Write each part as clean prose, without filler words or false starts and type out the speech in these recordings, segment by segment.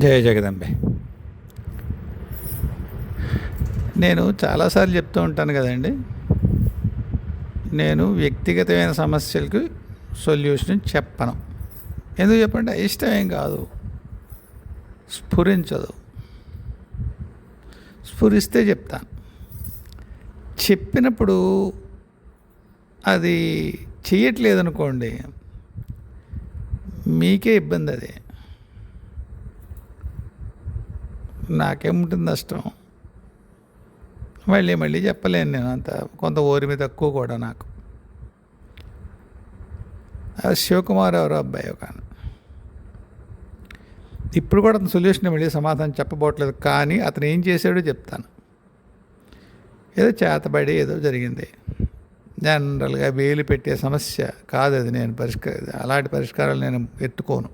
జయ జగదంబే. నేను చాలాసార్లు చెప్తూ ఉంటాను కదండి, నేను వ్యక్తిగతమైన సమస్యలకు సొల్యూషన్ చెప్పను. ఎందుకు చెప్పండి, ఇష్టమేం కాదు, స్ఫురించదు. స్ఫురిస్తే చెప్తాను. చెప్పినప్పుడు అది చెయ్యట్లేదనుకోండి, మీకే ఇబ్బంది. అది నాకేముంటుంది నష్టం? మళ్ళీ చెప్పలేను. నేను అంత కొంత ఓరిమి తక్కువ కూడా నాకు. శివకుమార్ ఎవరో అబ్బాయి ఒక ఇప్పుడు కూడా అతను సొల్యూషన్ మళ్ళీ సమాధానం చెప్పబోట్లేదు, కానీ అతను ఏం చేశాడో చెప్తాను. ఏదో చేతబడి ఏదో జరిగింది. జనరల్గా వేలు పెట్టే సమస్య కాదు అది. నేను అలాంటి పరిష్కారాలు నేను ఎత్తుకోను.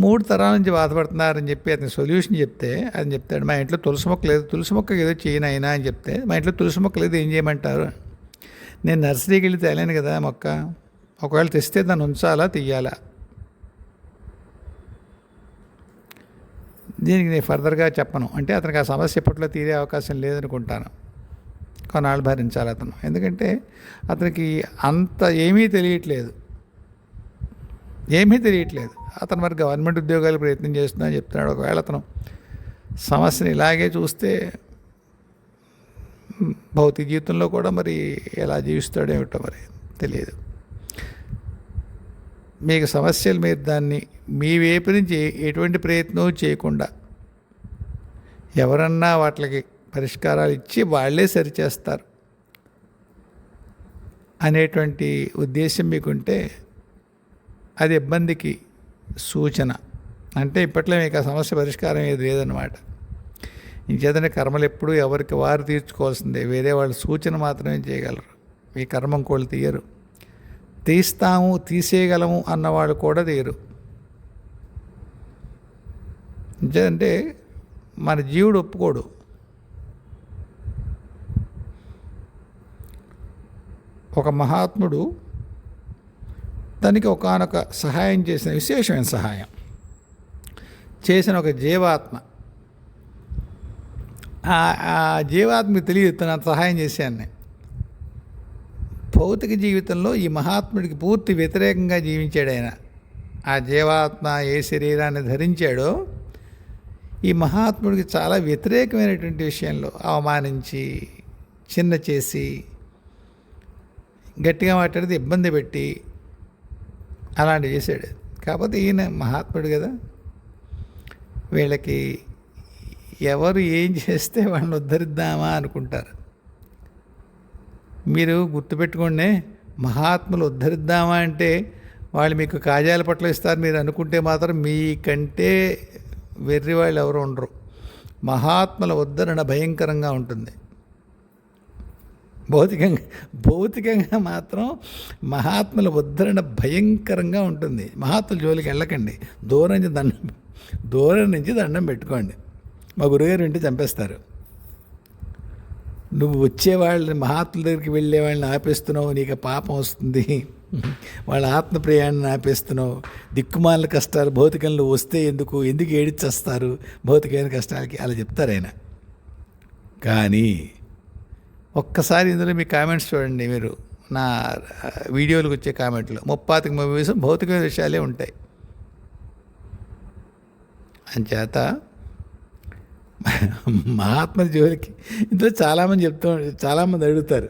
3 తరాల నుంచి బాధపడుతున్నారని చెప్పి అతని సొల్యూషన్ చెప్తే ఆయన చెప్తాడు, మా ఇంట్లో తులసి మొక్క లేదు, తులసి మొక్క ఏదో చేయనైనా అని చెప్తే, మా ఇంట్లో తులసి మొక్క లేదు, ఏం చేయమంటారు? నేను నర్సరీకి వెళ్ళి తేలేను కదా మొక్క. ఒకవేళ తెస్తే దాన్ని ఉంచాలా తీయాలా? దీనికి నేను ఫర్దర్గా చెప్పను. అంటే అతనికి ఆ సమస్య ఎప్పట్లో తీరే అవకాశం లేదనుకుంటాను. కొన్నాళ్ళు భరించాలి అతను. ఎందుకంటే అతనికి అంత ఏమీ తెలియట్లేదు. అతను మరి గవర్నమెంట్ ఉద్యోగాలు ప్రయత్నం చేస్తున్నాను చెప్తున్నాడు. ఒకవేళ అతను సమస్యను ఇలాగే చూస్తే భౌతిక జీవితంలో కూడా మరి ఎలా జీవిస్తాడో ఏమిటో మరి తెలియదు. మీకు సమస్యలు మీరు దాన్ని మీ వైపు నుంచి ఎటువంటి ప్రయత్నం చేయకుండా ఎవరన్నా వాటికి పరిష్కారాలు ఇచ్చి వాళ్ళే సరిచేస్తారు అనేటువంటి ఉద్దేశం మీకుంటే అది ఇబ్బందికి సూచన. అంటే ఇప్పట్లో మీకు ఆ సమస్య పరిష్కారం ఏది లేదన్నమాట. ఇంకేదైనా కర్మలు ఎప్పుడూ ఎవరికి వారు తీర్చుకోవాల్సిందే. వేరే వాళ్ళ సూచన మాత్రమే చేయగలరు. మీ కర్మ ఇంకోళ్ళు తీయరు. తీసేయగలము అన్నవాళ్ళు కూడా తీయరు. అంటే మన జీవుడు ఒప్పుకోడు. ఒక మహాత్ముడు తనకి ఒకానొక సహాయం చేసిన, విశేషమైన సహాయం చేసిన ఒక జీవాత్మ, ఆ జీవాత్మకి తెలియదు తను అంత సహాయం చేశాను. భౌతిక జీవితంలో ఈ మహాత్ముడికి పూర్తి వ్యతిరేకంగా జీవించాడు ఆయన. ఆ జీవాత్మ ఏ శరీరాన్ని ధరించాడో ఈ మహాత్ముడికి చాలా వ్యతిరేకమైనటువంటి విషయంలో అవమానించి, చిన్న చేసి, గట్టిగా మాట్లాడితే ఇబ్బంది పెట్టి అలాంటివి చేశాడు. కాకపోతే ఈయన మహాత్ముడు కదా, వీళ్ళకి ఎవరు ఏం చేస్తే వాళ్ళని ఉద్ధరిద్దామా అనుకుంటారు. మీరు గుర్తుపెట్టుకోండి, మహాత్ములు ఉద్ధరిద్దామా అంటే వాళ్ళు మీకు కాజాల పట్ల ఇస్తారు. మీరు అనుకుంటే మాత్రం మీకంటే వెర్రి వాళ్ళు ఎవరు ఉండరు. మహాత్ముల ఉద్ధరణ భయంకరంగా ఉంటుంది. భౌతికంగా మాత్రం మహాత్ముల ఉద్ధరణ భయంకరంగా ఉంటుంది. మహాత్ముల జోలికి వెళ్ళకండి, దూరం నుంచి దండం పెట్టుకోండి. మా గురుగారు వింటే చంపేస్తారు. నువ్వు వచ్చేవాళ్ళని, మహాత్ముల దగ్గరికి వెళ్ళే వాళ్ళని ఆపేస్తున్నావు, నీకు పాపం వస్తుంది, వాళ్ళ ఆత్మ ప్రయాణాన్ని ఆపేస్తున్నావు, దిక్కుమాలిన కష్టాలు భౌతికంలో వస్తే ఎందుకు ఏడిచేస్తారు భౌతికమైన కష్టాలకి, అలా చెప్తారు ఆయన. కానీ ఒక్కసారి ఇందులో మీ కామెంట్స్ చూడండి. మీరు నా వీడియోలకు వచ్చే కామెంట్లు 30 భౌతికమైన విషయాలే ఉంటాయి. అంచేత మహాత్మ జోలికి ఇందులో చాలామంది అడుగుతారు,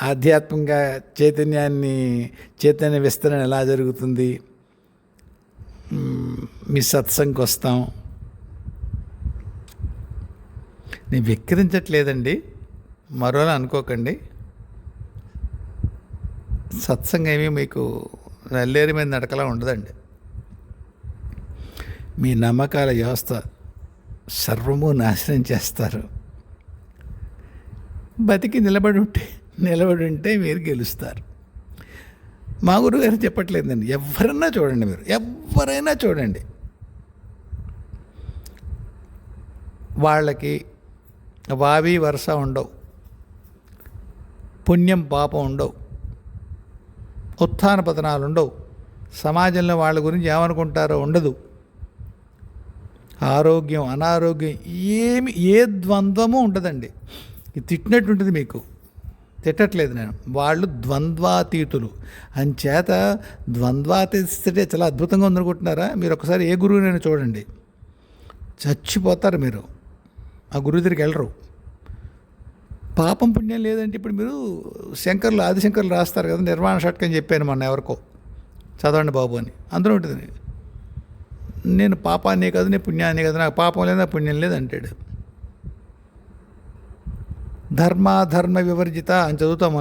ఆధ్యాత్మికంగా చైతన్య విస్తరణ ఎలా జరుగుతుంది, మీ సత్సంగ్కి వస్తాం. నేను వెక్కిరించట్లేదండి, మరోలా అనుకోకండి. సత్సంగం ఏమీ మీకు నల్లేరు మీద నడకలా ఉండదండి. మీ నమ్మకాల వ్యవస్థ సర్వము నాశనం చేస్తారు. బతికి నిలబడి ఉంటే మీరు గెలుస్తారు. మా గురుగారు చెప్పట్లేదండి. ఎవరైనా చూడండి, వాళ్ళకి వావి వరుస ఉండవు, పుణ్యం పాపం ఉండవు, ఉత్థాన పతనాలు ఉండవు, సమాజంలో వాళ్ళ గురించి ఏమనుకుంటారో ఉండదు. ఆరోగ్యం అనారోగ్యం ఏ ద్వంద్వము ఉండదండి. ఇది తిట్టినట్టు ఉంటుంది మీకు. తిట్టట్లేదు నేను. వాళ్ళు ద్వంద్వాతీతులు. అంచేత ద్వంద్వాతీతే చాలా అద్భుతంగా ఉందనుకుంటున్నారా? మీరు ఒకసారి ఏ గురువునైనా చూడండి, చచ్చిపోతారు మీరు. ఆ గురువు దగ్గరికి వెళ్ళరు. పాపం పుణ్యం లేదంటే ఇప్పుడు మీరు ఆదిశంకర్లు రాస్తారు కదా, నిర్వాణ షట్కం అని చెప్పాను మొన్న ఎవరికో, చదవండి బాబు అని. అందులో ఉంటుంది, నేను పాపాన్ని కాదు, నేను పుణ్యాన్ని కాదు, నాకు పాపం లేదు, నాకు పుణ్యం లేదు అంటాడు. ధర్మ వివర్జిత అని చదువుతాం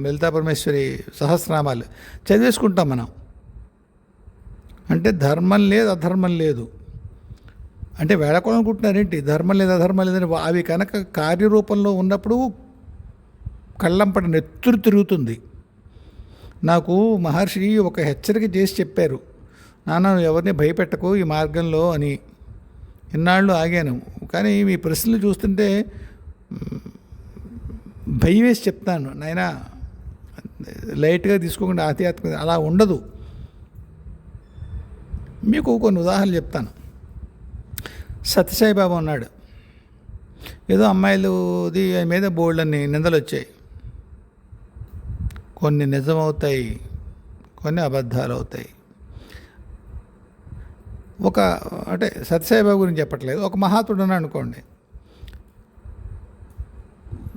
లలితా పరమేశ్వరి సహస్రనామాలు చదివేసుకుంటాం మనం. అంటే ధర్మం లేదు అధర్మం లేదు అంటే వేళకోవాలనుకుంటున్నారేంటి? ధర్మం లేదు అధర్మం లేదని. అవి కనుక కార్యరూపంలో ఉన్నప్పుడు కళ్ళంపట నెత్తురు తిరుగుతుంది. నాకు మహర్షి ఒక హెచ్చరిక చేసి చెప్పారు, నాన్న ఎవరిని భయపెట్టకు ఈ మార్గంలో అని. ఇన్నాళ్ళు ఆగాను, కానీ మీ ప్రశ్నలు చూస్తుంటే భయం వేసి చెప్తాను, నాయనా లైట్గా తీసుకోకుండా ఆధ్యాత్మిక అలా ఉండదు. మీకు కొన్ని ఉదాహరణలు చెప్తాను. సత్యసాయిబాబా ఉన్నాడు, ఏదో అమ్మాయిలుది మీద బోల్డన్ని నిందలు వచ్చాయి. కొన్ని నిజమవుతాయి, కొన్ని అబద్ధాలు అవుతాయి. అంటే సత్యసాయిబాబా గురించి చెప్పట్లేదు, ఒక మహాత్ముడు ఉన్నాడు అనుకోండి.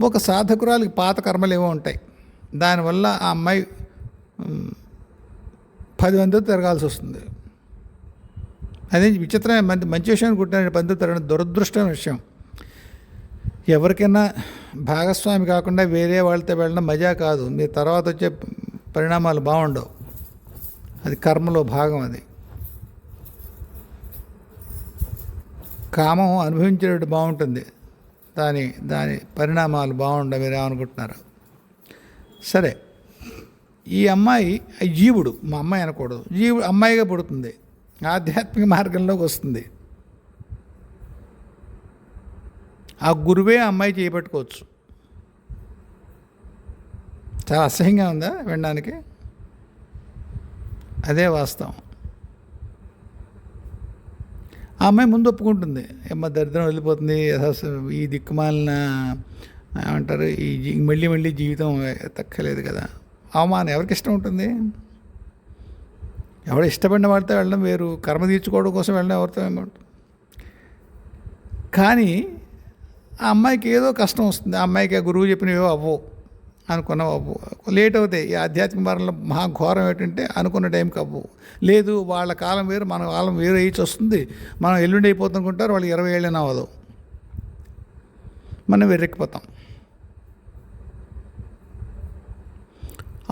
ఒక సాధకురాలకి పాత కర్మలు ఏవో ఉంటాయి, దానివల్ల ఆ అమ్మాయి 10 మందితో తిరగాల్సి వస్తుంది. అదే విచిత్రమైన మంచి విషయం అనుకుంటున్నాను, 10 మందితో తిరగడం దురదృష్టమైన విషయం. ఎవరికైనా భాగస్వామి కాకుండా వేరే వాళ్ళతో వెళ్ళడం మజా కాదు. మీ తర్వాత వచ్చే పరిణామాలు బాగుండవు. అది కర్మలో భాగం. అది కామం అనుభవించేటట్టు బాగుంటుంది, దాని పరిణామాలు బాగుండవు. మీరు ఏమనుకుంటున్నారు? సరే, ఈ అమ్మాయి జీవుడు, మా అమ్మాయి అనకూడదు, జీవుడు అమ్మాయిగా పుడుతుంది, ఆధ్యాత్మిక మార్గంలోకి వస్తుంది. ఆ గురువే అమ్మాయి చేపట్టుకోవచ్చు. చాలా అసహ్యంగా ఉందా వినడానికి? అదే వాస్తవం. ఆ అమ్మాయి ముందు ఒప్పుకుంటుంది, ఏమో దరిద్రం వెళ్ళిపోతుంది, ఈ దిక్కుమాలిన ఏమంటారు, మళ్ళీ జీవితం తక్కలేదు కదా. అవమానం ఎవరికి ఇష్టం ఉంటుంది? ఎవరు ఇష్టపడిన వాడితో వెళ్ళడం వేరు, కర్మ తీర్చుకోవడం కోసం వెళ్ళడం ఎవరితో ఏమంటుంది. కానీ ఆ అమ్మాయికి ఏదో కష్టం వస్తుంది, ఆ అమ్మాయికి ఆ గురువు చెప్పినవో అవ్వవు, అనుకున్నవి అవ్వవు, లేట్ అవుతాయి. ఈ ఆధ్యాత్మిక మార్గంలో మహాఘోరం ఏంటంటే అనుకున్న టైంకి అవ్వవు. లేదు, వాళ్ళ కాలం వేరు, మన కాలం వేరు అయ్యి వస్తుంది, మనం ఎల్లుండి అయిపోతుంటారు, వాళ్ళు 20 ఏళ్ళైనా అవ్వదు, మనం వెర్రెక్కిపోతాం.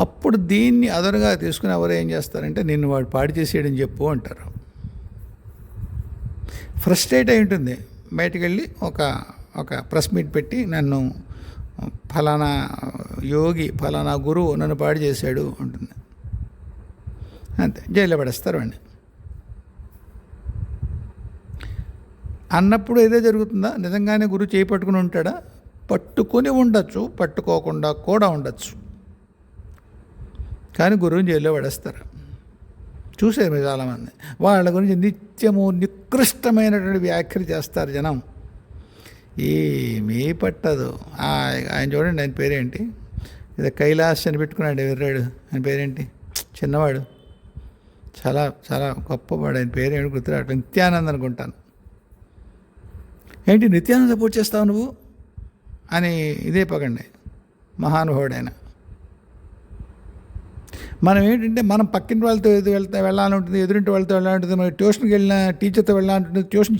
అప్పుడు దీన్ని అదనుగా తీసుకుని ఎవరు ఏం చేస్తారంటే, నిన్ను వాడు పాడు చేసేయడని చెప్పు అంటారు. ఫ్రస్ట్రేట్ అయి ఉంటుంది, బయటికి వెళ్ళి ఒక ప్రెస్ మీట్ పెట్టి, నన్ను ఫలానా యోగి ఫలానా గురువు నన్ను పాడు చేశాడు ఉంటుంది. అంతే, జైల్లో పడేస్తారు వాడిని. అన్నప్పుడు ఏదో జరుగుతుందా? నిజంగానే గురువు చేయి పట్టుకుని ఉంటాడా? పట్టుకొని ఉండొచ్చు, పట్టుకోకుండా కూడా ఉండొచ్చు, కానీ గురువుని జైల్లో పడేస్తారు. చూసారు మీరు చాలామంది. వాళ్ళ గురించి నిత్యము నికృష్టమైనటువంటి వ్యాఖ్యలు చేస్తారు జనం. ఏమీ పట్టదు. ఆయన చూడండి, ఆయన పేరేంటి, ఇది కైలాస్ అని పెట్టుకున్నాడు ఎర్రాడు, ఆయన పేరేంటి, చిన్నవాడు, చాలా చాలా గొప్పవాడు, ఆయన పేరేంటి గుర్తురాడు, నిత్యానంద్ అనుకుంటాను. ఏంటి నిత్యానంద సపోర్ట్ చేస్తావు నువ్వు అని ఇదే పగండి, మహానుభావుడు ఆయన. మనం ఏంటంటే, మనం పక్కింటి వాళ్ళతో వెళ్ళాలని ఉంటుంది, ఎదురింటి వాళ్ళతో వెళ్ళాలని ఉంటుంది, మన ట్యూషన్కి వెళ్ళిన టీచర్తో వెళ్ళాలని ఉంటుంది, ట్యూషన్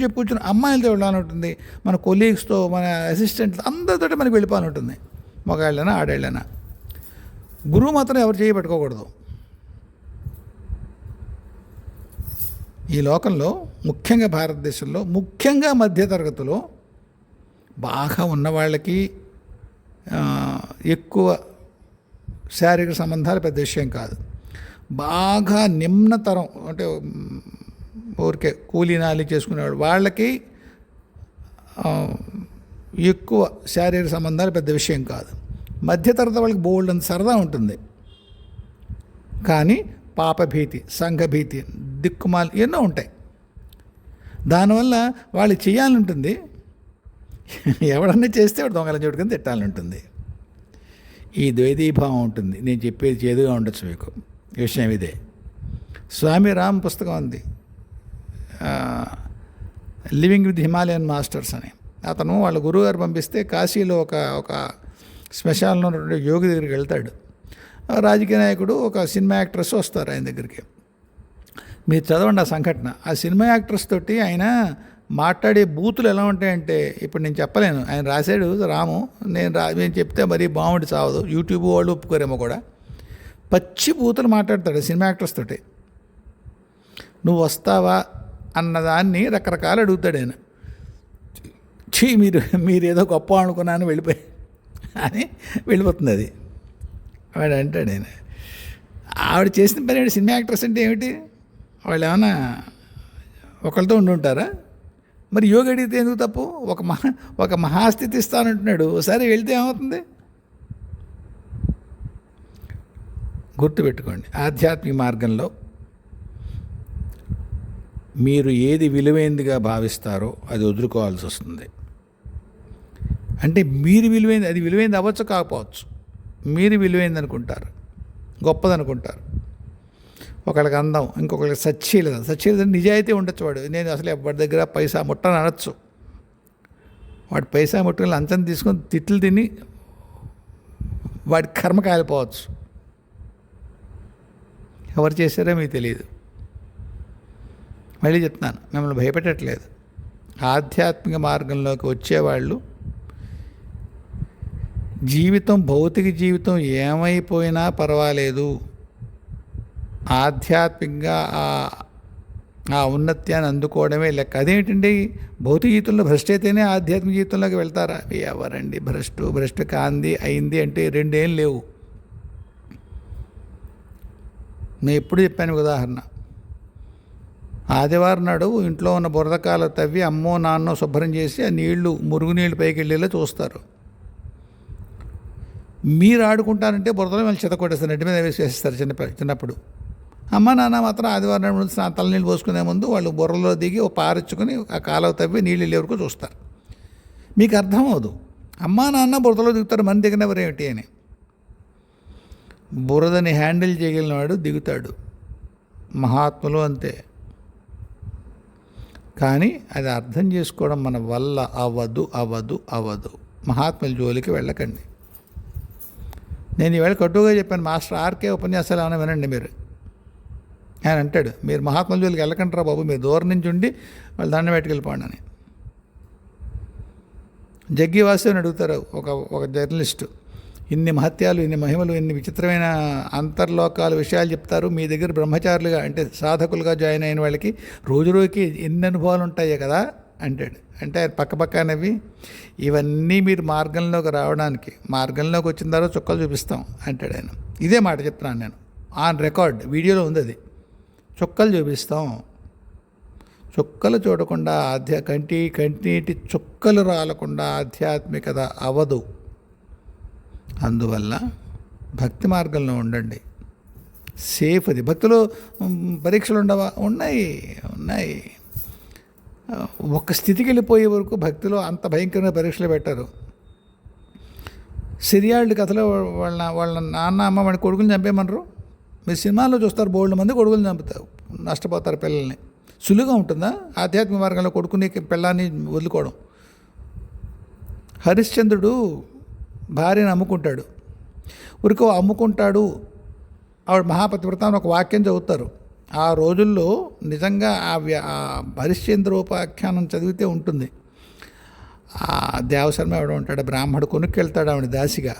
చెప్పి కూర్చుని అమ్మాయిలతో వెళ్ళాలని ఉంటుంది, మన కొలీగ్స్తో, మన అసిస్టెంట్తో, అందరితో మనకి వెళ్ళిపోని ఉంటుంది, మగాళ్ళైనా ఆడేళ్ళైనా. గురువు మాత్రం ఎవరు చేయబట్టుకోకూడదు. ఈ లోకంలో ముఖ్యంగా భారతదేశంలో, ముఖ్యంగా మధ్యతరగతిలో బాగా ఉన్నవాళ్ళకి ఎక్కువ శారీరక సంబంధాలు పెద్ద విషయం కాదు. బాగా నిమ్నతరం అంటే ఊరికే కూలీనాలి చేసుకునేవాడు, వాళ్ళకి ఎక్కువ శారీరక సంబంధాలు పెద్ద విషయం కాదు. మధ్యతరగతి వాళ్ళకి బోల్డ్ అంత సరదా ఉంటుంది, కానీ పాపభీతి, సంఘభీతి, దిక్కుమాలి ఎన్నో ఉంటాయి. దానివల్ల వాళ్ళు చేయాలని ఉంటుంది, ఎవడన్నా చేస్తే వాడు దొంగలని చూడుకొని తిట్టాలని ఉంటుంది. ఈ ద్వైతీభావం ఉంటుంది. నేను చెప్పేది చేదుగా ఉండొచ్చు మీకు, విషయం ఇదే. స్వామి రామ్ పుస్తకం ఉంది, లివింగ్ విత్ హిమాలయన్ మాస్టర్స్ అని. అతను వాళ్ళ గురువుగారు పంపిస్తే కాశీలో ఒక శ్మశానంలో ఉన్నటువంటి యోగి దగ్గరికి వెళ్తాడు. రాజకీయ నాయకుడు, ఒక సినిమా యాక్ట్రెస్ వస్తారు ఆయన దగ్గరికి. మీరు చదవండి ఆ సంఘటన. ఆ సినిమా యాక్ట్రెస్ తోటి ఆయన మాట్లాడే బూతులు ఎలా ఉంటాయంటే ఇప్పుడు నేను చెప్పలేను. ఆయన రాశాడు రాము, నేను చెప్తే మరీ బాగుండి చావదు, యూట్యూబ్ వాళ్ళు ఒప్పుకోరేమో కూడా. పచ్చి బూతులు మాట్లాడతాడు సినిమా యాక్ట్రెస్ తోటి. నువ్వు వస్తావా అన్నదాన్ని రకరకాలు అడుగుతాడు ఆయన. మీరు ఏదో గొప్ప అనుకున్నాను వెళ్ళిపోయి అని వెళ్ళిపోతుంది అది. వాడు అంటాడు ఆయన, ఆవిడ చేసిన పని ఏంటి? సినిమా యాక్ట్రెస్ అంటే ఏమిటి? వాళ్ళు ఏమన్నా ఒకరితో ఉండుంటారా? మరి యోగి అడిగితే ఎందుకు తప్పు? ఒక మహాస్థితి ఇస్తానంటున్నాడు, ఒకసారి వెళ్తే ఏమవుతుంది? గుర్తుపెట్టుకోండి, ఆధ్యాత్మిక మార్గంలో మీరు ఏది విలువైందిగా భావిస్తారో అది వదులుకోవాల్సి వస్తుంది. అంటే మీరు విలువైంది, అది విలువైంది అవ్వచ్చు కాకపోవచ్చు, మీరు విలువైంది అనుకుంటారు, గొప్పదనుకుంటారు. ఒకళ్ళకి అందం, ఇంకొకరికి సచ్చీలత నిజాయితీ ఉండొచ్చు. వాడు నేను అసలు ఎవరి దగ్గర పైసా ముట్టని అనొచ్చు. వాడు పైసా ముట్టుకుని లంచం తీసుకొని తిట్లు తిని వాడి కర్మ కాలిపోవచ్చు. ఎవరు చేశారో మీకు తెలియదు. మళ్ళీ చెప్తున్నాను, మిమ్మల్ని భయపెట్టట్లేదు. ఆధ్యాత్మిక మార్గంలోకి వచ్చేవాళ్ళు జీవితం, భౌతిక జీవితం ఏమైపోయినా పర్వాలేదు, ఆధ్యాత్మికంగా ఆ ఉన్నత్యాన్ని అందుకోవడమే లెక్క. అదేంటండి, భౌతిక జీవితంలో భ్రష్టైతేనే ఆధ్యాత్మిక జీవితంలోకి వెళ్తారా? ఎవరండి భ్రష్టు కాంది అయింది అంటే రెండేం లేవు. నేను ఎప్పుడు చెప్పాను ఉదాహరణ, ఆదివారం నాడు ఇంట్లో ఉన్న బురదకాలు తవ్వి అమ్మో నాన్నో శుభ్రం చేసి ఆ నీళ్లు, మురుగునీళ్ళు పైకి వెళ్ళేలా చూస్తారు. మీరు ఆడుకుంటారంటే బురదలో మళ్ళీ చెత్త కొట్టేస్తారు, నెట్టి మీద వేసేస్తారు చిన్నప్పుడు. అమ్మ నాన్న మాత్రం ఆదివారం నాడు తలనీళ్ళు పోసుకునే ముందు వాళ్ళు బుర్రలో దిగి ఓ పారెచ్చుకొని ఆ కాలువ తవ్వి నీళ్ళు వెళ్ళే వరకు చూస్తారు. మీకు అర్థం అవ్వదు, అమ్మా నాన్న బురదలో దిగుతారు, మన దిగినవరు ఏమిటి అని. బురదని హ్యాండిల్ చేయగలిగిన వాడు దిగుతాడు. మహాత్ములు అంతే. కానీ అది అర్థం చేసుకోవడం మన వల్ల అవ్వదు. మహాత్ముల జోలికి వెళ్ళకండి. నేను ఈవేళ కట్టుగా చెప్పాను, మాస్టర్ ఆర్కే ఉపన్యాసాలు ఏమైనా వినండి మీరు. ఆయన అంటాడు, మీరు మహాత్ముల జోలికి వెళ్ళకంటారా బాబు, మీరు దూరం నుంచి ఉండి వాళ్ళు దండం పెట్టుకెళ్ళిపోండి అని. జగ్గి వాసుని అడుగుతారు ఒక జర్నలిస్టు, ఇన్ని మహత్యాలు, ఇన్ని మహిమలు, ఇన్ని విచిత్రమైన అంతర్లోకాల విషయాలు చెప్తారు, మీ దగ్గర బ్రహ్మచారులుగా అంటే సాధకులుగా జాయిన్ అయిన వాళ్ళకి రోజుకి ఎన్ని అనుభవాలు ఉంటాయో కదా అంటాడు. అంటే ఆయన పక్కనవి, ఇవన్నీ మీరు మార్గంలోకి రావడానికి, మార్గంలోకి వచ్చిన తర్వాత చుక్కలు చూపిస్తాం అంటాడు ఆయన. ఇదే మాట చెప్తున్నాను నేను, ఆన్ రికార్డ్, వీడియోలో ఉంది అది. చుక్కలు చూపిస్తాం. చుక్కలు చూడకుండా కంటినీటి చుక్కలు రాలకుండా ఆధ్యాత్మికత అవదు. అందువల్ల భక్తి మార్గంలో ఉండండి, సేఫ్ అది. భక్తిలో పరీక్షలు ఉండవా? ఉన్నాయి. ఒక స్థితికి వెళ్ళిపోయే వరకు భక్తిలో అంత భయంకరమైన పరీక్షలు పెట్టారు. సిరియాళ్ళు కథలో వాళ్ళ నాన్న అమ్మ వాడి కొడుకుని చంపేయమనరు. మీరు సినిమాల్లో చూస్తారు, బోల్డ్ మంది కొడుకుని చంపుతారు, నష్టపోతారు పిల్లల్ని. సులువుగా ఉంటుందా ఆధ్యాత్మిక మార్గంలో కొడుకుని పిల్లాన్ని వదులుకోవడం? హరిశ్చంద్రుడు భార్యను అమ్ముకుంటాడు. ఊరికో అమ్ముకుంటాడు, ఆవిడ మహాపతివ్రత అని ఒక వాక్యం చదువుతారు. ఆ రోజుల్లో నిజంగా ఆ హరిశ్చంద్రోపాఖ్యానం చదివితే ఉంటుంది. ఆ దేవశర్మ ఎవడో ఉంటాడు, బ్రాహ్మడు కొనుక్కెళ్తాడు ఆవిడ దాసిగా.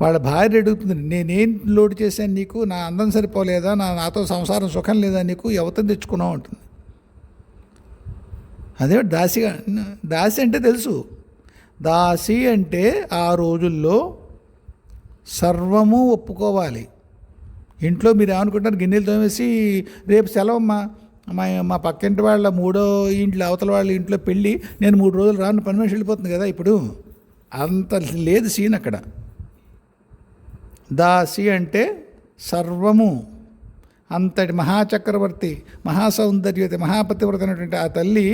వాళ్ళ భార్య అడుగుతుంది, నేనేం లోటు చేశాను నీకు? నా అందం సరిపోలేదా? నాతో సంసారం సుఖం లేదా నీకు? ఎవరితో తెచ్చుకున్నావు అంటుంది. అదే దాసిగా, దాసి అంటే తెలుసు. దాసి అంటే ఆ రోజుల్లో సర్వము ఒప్పుకోవాలి. ఇంట్లో మీరు ఏమనుకుంటారు, గిన్నెలు తోమేసి రేపు సెలవమ్మా, మా పక్కింటి వాళ్ళ మూడో ఇంట్లో అవతల వాళ్ళ ఇంట్లో పెళ్ళి, నేను 3 రోజులు రాను, పని మనిషి వెళ్ళిపోతుంది కదా. ఇప్పుడు అంత లేదు సీన్ అక్కడ. దాసి అంటే సర్వము. అంతటి మహాచక్రవర్తి, మహాసౌందర్యవతి, మహాపతివ్రత అయినటువంటి ఆ తల్లి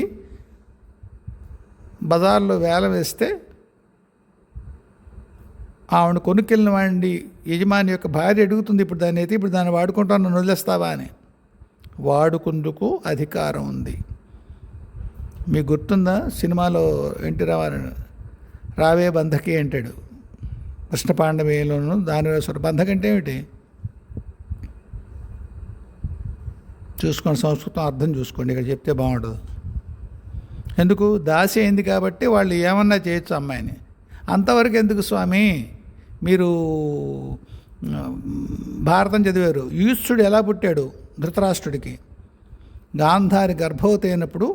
బజార్లో వేలం వేస్తే ఆవిడ కొనుక్కెళ్ళిన వాడిని యజమాని యొక్క భార్య అడుగుతుంది, ఇప్పుడు దాన్ని అయితే ఇప్పుడు దాన్ని వాడుకుంటాను, నన్ను వదిలేస్తావా అని. వాడుకుందుకు అధికారం ఉంది. మీకు గుర్తుందా సినిమాలో ఎన్టీ రామారావు రావే బంధకి అంటాడు కృష్ణపాండవేయంలోను. దాని బంధకం అంటే ఏమిటి చూసుకోండి, సంస్కృతం అర్థం చూసుకోండి, ఇక్కడ చెప్తే బాగుంటుంది. ఎందుకు? దాసి అయింది కాబట్టి వాళ్ళు ఏమన్నా చేయొచ్చు అమ్మాయిని. అంతవరకు ఎందుకు స్వామి? మీరు భారతం చదివారు. యూత్సుడు ఎలా పుట్టాడు ధృతరాష్ట్రుడికి? గాంధారి గర్భవతి అయినప్పుడు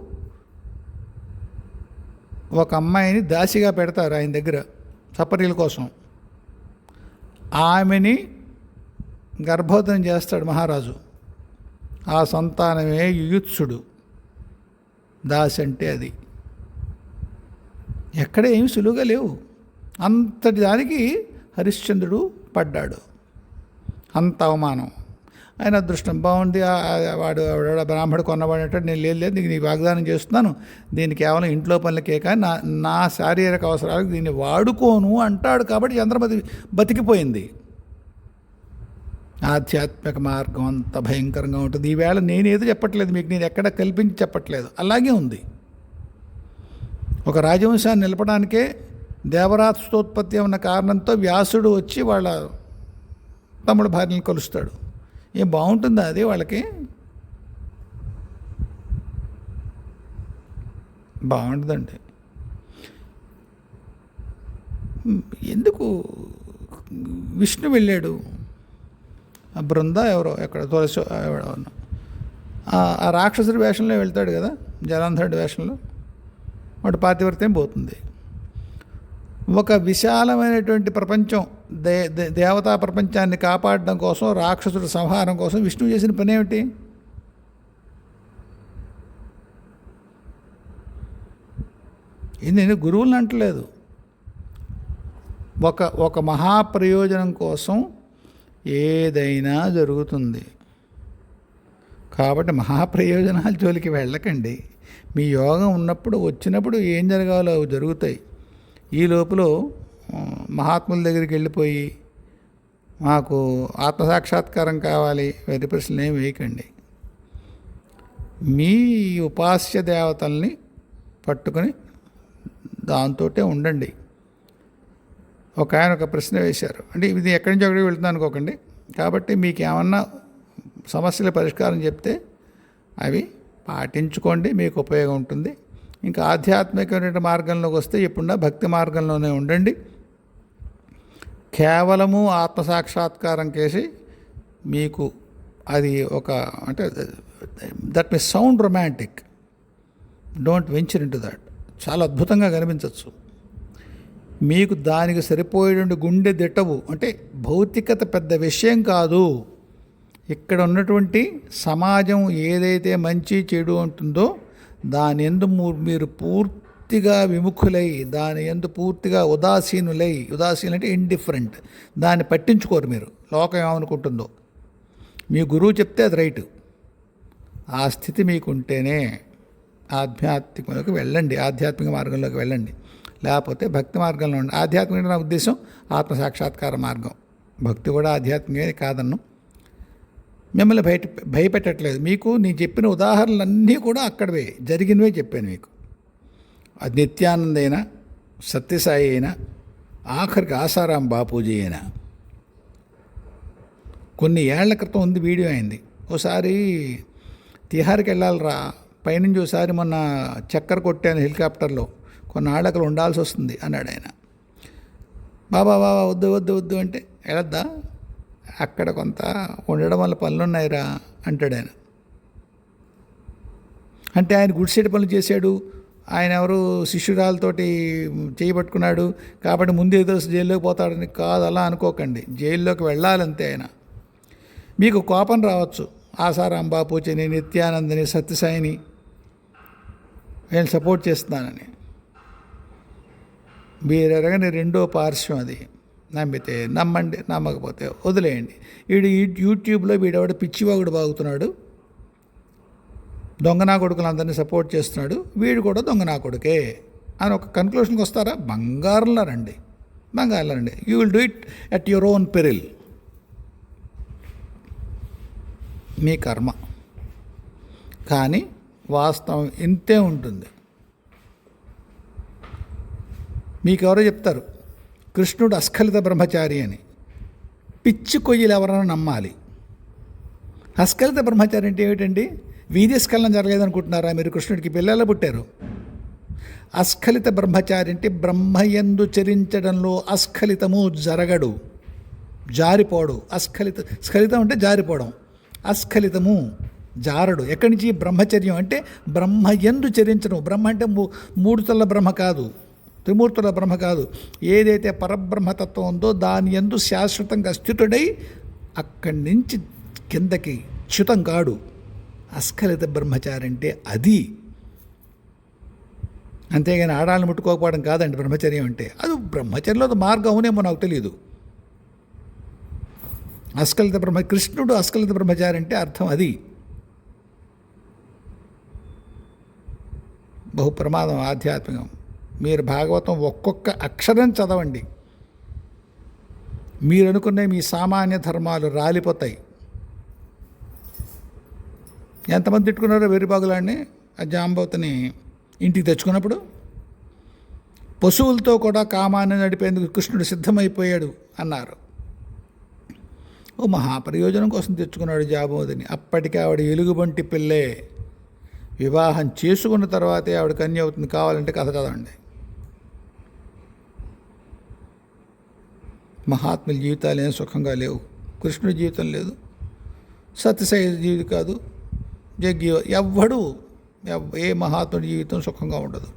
ఒక అమ్మాయిని దాసిగా పెడతారు ఆయన దగ్గర సపర్యల కోసం. ఆమెని గర్భవతిని చేస్తాడు మహారాజు. ఆ సంతానమే యూత్సుడు. దాసి అంటే అది. ఎక్కడ ఏమి సులువుగా లేవు. అంతటి దానికి హరిశ్చంద్రుడు పడ్డాడు. అంత అవమానం. ఆయన అదృష్టం బాగుంది. వాడు బ్రాహ్మడు కొన్నవాడంటే నేను లేదు నీకు వాగ్దానం చేస్తున్నాను, దీన్ని కేవలం ఇంట్లో పనులకే కానీ నా శారీరక అవసరాలకు దీన్ని వాడుకోను అంటాడు. కాబట్టి చంద్రమతి బతికిపోయింది. ఆధ్యాత్మిక మార్గం అంత భయంకరంగా ఉంటుంది. ఈవేళ నేనేదో చెప్పట్లేదు మీకు, నేను ఎక్కడ కల్పించి చెప్పట్లేదు, అలాగే ఉంది. ఒక రాజవంశాన్ని నిలపడానికే దేవరాస్తోత్పత్తి ఉన్న కారణంతో వ్యాసుడు వచ్చి వాళ్ళ తమ్ముడు భార్యను కలుస్తాడు. ఏం బాగుంటుందా అది వాళ్ళకి? బాగుంటుందండి. ఎందుకు విష్ణు వెళ్ళాడు? ఆ బృంద ఎవరో ఎక్కడ తులసి ఎవడో ఆ రాక్షసుడి వేషంలో వెళ్తాడు కదా, జలంధరుడి వేషంలో. వాడు పాతివ్రత్యం పోతుంది. ఒక విశాలమైనటువంటి ప్రపంచం, దేవతా ప్రపంచాన్ని కాపాడడం కోసం, రాక్షసుడి సంహారం కోసం విష్ణువు చేసిన పని ఏమిటి? ఇది నేను గురువులను అంటలేదు. ఒక మహాప్రయోజనం కోసం ఏదైనా జరుగుతుంది. కాబట్టి మహాప్రయోజనాల జోలికి వెళ్ళకండి. మీ యోగం ఉన్నప్పుడు వచ్చినప్పుడు ఏం జరగాలో అవి జరుగుతాయి. ఈ లోపల మహాత్ముల దగ్గరికి వెళ్ళిపోయి మాకు ఆత్మసాక్షాత్కారం కావాలి వెర్రి ప్రశ్నలు ఏమి వేయకండి. మీ ఉపాస్య దేవతల్ని పట్టుకొని దాంతో ఉండండి. ఒక ఆయన ఒక ప్రశ్న వేశారు, అంటే ఇది ఎక్కడి నుంచి ఎక్కడికి వెళ్తుంది అనుకోకండి. కాబట్టి మీకు ఏమన్నా సమస్యల పరిష్కారం చెప్తే అవి పాటించుకోండి, మీకు ఉపయోగం ఉంటుంది. ఇంకా ఆధ్యాత్మికమైన మార్గంలోకి వస్తే ఇప్పుడు భక్తి మార్గంలోనే ఉండండి. కేవలము ఆత్మసాక్షాత్కారం చేసి మీకు అది ఒక అంటే that me sound romantic, don't venture in to that. చాలా అద్భుతంగా కనిపించవచ్చు. మీకు దానికి సరిపోయేటువంటి గుండె దిట్టవు. అంటే భౌతికత పెద్ద విషయం కాదు. ఇక్కడ ఉన్నటువంటి సమాజం ఏదైతే మంచి చెడు ఉంటుందో దాని యందు మీరు పూర్తిగా విముఖులై, దాని యందు పూర్తిగా ఉదాసీనులై, ఉదాసీనులు అంటే ఇండిఫరెంట్, దాన్ని పట్టించుకోరు మీరు. లోకం ఏమనుకుంటుందో మీ గురువు చెప్తే అది రైటు. ఆ స్థితి మీకుంటేనే ఆధ్యాత్మికంలోకి వెళ్ళండి, ఆధ్యాత్మిక మార్గంలోకి వెళ్ళండి. లేకపోతే భక్తి మార్గంలో ఉండండి. ఆధ్యాత్మిక నా ఉద్దేశం ఆత్మసాక్షాత్కార మార్గం. భక్తి కూడా ఆధ్యాత్మికమే కాదన్ను. మిమ్మల్ని భయపెట్టట్లేదు. మీకు నేను చెప్పిన ఉదాహరణలన్నీ కూడా అక్కడవే జరిగినవే చెప్పాను మీకు. అది నిత్యానంద అయినా, సత్యసాయి అయినా, ఆఖరికి ఆసారాం బాపూజీ అయినా. కొన్ని ఏళ్ల క్రితం ఉంది, వీడియో అయింది. ఓసారి తిహార్కి వెళ్ళాలిరా, పైనుంచి ఒకసారి మొన్న చక్కర కొట్టాను హెలికాప్టర్లో, కొన్నాళ్ళు అక్కడ ఉండాల్సి వస్తుంది అన్నాడు ఆయన. బాబా వద్దు వద్దు వద్దు అంటే వెళ్ళొద్దా, అక్కడ కొంత ఉండడం వల్ల పనులు ఉన్నాయిరా అంటాడు ఆయన. అంటే ఆయన గుడిసెడి పనులు చేశాడు, ఆయన ఎవరు శిష్యురాలతోటి చేయబట్టుకున్నాడు కాబట్టి ముందు ఏదో జైల్లోకి పోతాడని కాదు, అలా అనుకోకండి. జైల్లోకి వెళ్ళాలంతే. ఆయన మీకు కోపం రావచ్చు, ఆసారాం బాపూజీని, నిత్యానందని, సత్యసాయిని నేను సపోర్ట్ చేస్తున్నానని. మీరు ఎరగని రెండో పార్శ్వం అది. నమ్మితే నమ్మండి, నమ్మకపోతే వదిలేయండి. వీడు యూట్యూబ్లో వీడెవడ పిచ్చివాగుడు బాగుతున్నాడు, దొంగనా కొడుకులందరినీ సపోర్ట్ చేస్తున్నాడు, వీడు కూడా దొంగనా కొడుకే అని ఒక కన్క్లూషన్కి వస్తారా? బంగారంలో రండి. You will do it at your own peril. మీ కర్మ. కానీ వాస్తవం ఇంతే ఉంటుంది. మీకెవరో చెప్తారు కృష్ణుడు అస్ఖలిత బ్రహ్మచారి అని. పిచ్చి కొయ్యలు ఎవరైనా నమ్మాలి. అస్ఖలిత బ్రహ్మచారి అంటే ఏమిటండి? వీర్యస్ఖలనం జరగలేదనుకుంటున్నారా మీరు? కృష్ణుడికి పిల్లలు పుట్టారు. అస్ఖలిత బ్రహ్మచారి అంటే బ్రహ్మయందు చరించడంలో అస్ఖలితము జరగడు, జారిపోడు. స్ఖలితం అంటే జారిపోవడం, అస్ఖలితము జారడు. ఎక్కడి నుంచి? బ్రహ్మచర్యం అంటే బ్రహ్మయందు చరించడం. బ్రహ్మ అంటే మూడు తల్ల బ్రహ్మ కాదు, త్రిమూర్తుల బ్రహ్మ కాదు. ఏదైతే పరబ్రహ్మతత్వం ఉందో దాని యందు శాశ్వతంగా స్థితుడై అక్కడి నుంచి కిందకి చ్యుతం కాడు. అస్ఖలిత బ్రహ్మచారి అంటే అది. అంతేగాని ఆడాలను ముట్టుకోకపోవడం కాదండి బ్రహ్మచర్యం అంటే. అది బ్రహ్మచర్యంలో మార్గం అవునేమో నాకు తెలియదు. కృష్ణుడు అస్ఖలిత బ్రహ్మచారి అంటే అర్థం అది. బహు ప్రమాదం ఆధ్యాత్మికం. మీరు భాగవతం ఒక్కొక్క అక్షరం చదవండి, మీరు అనుకునే మీ సామాన్య ధర్మాలు రాలిపోతాయి. ఎంతమంది తిట్టుకున్నారో వెర్రిబాగులాడిని ఆ జాంబవతిని ఇంటికి తెచ్చుకున్నప్పుడు. పశువులతో కూడా కామాన్ని నడిపేందుకు కృష్ణుడు సిద్ధమైపోయాడు అన్నారు. ఓ మహాప్రయోజనం కోసం తెచ్చుకున్నాడు జాంబవతిని. అప్పటికే ఆవిడ ఎలుగుబంటి పిల్లే. వివాహం చేసుకున్న తర్వాతే ఆవిడ కన్య అవుతుంది. కావాలంటే కథ చదవండి. మహాత్ముల జీవితాలు ఏం సుఖంగా లేవు. కృష్ణుడి జీవితం లేదు, సత్యసాయి జీవితం కాదు, ఏ మహాత్ముడి జీవితం సుఖంగా ఉండదు.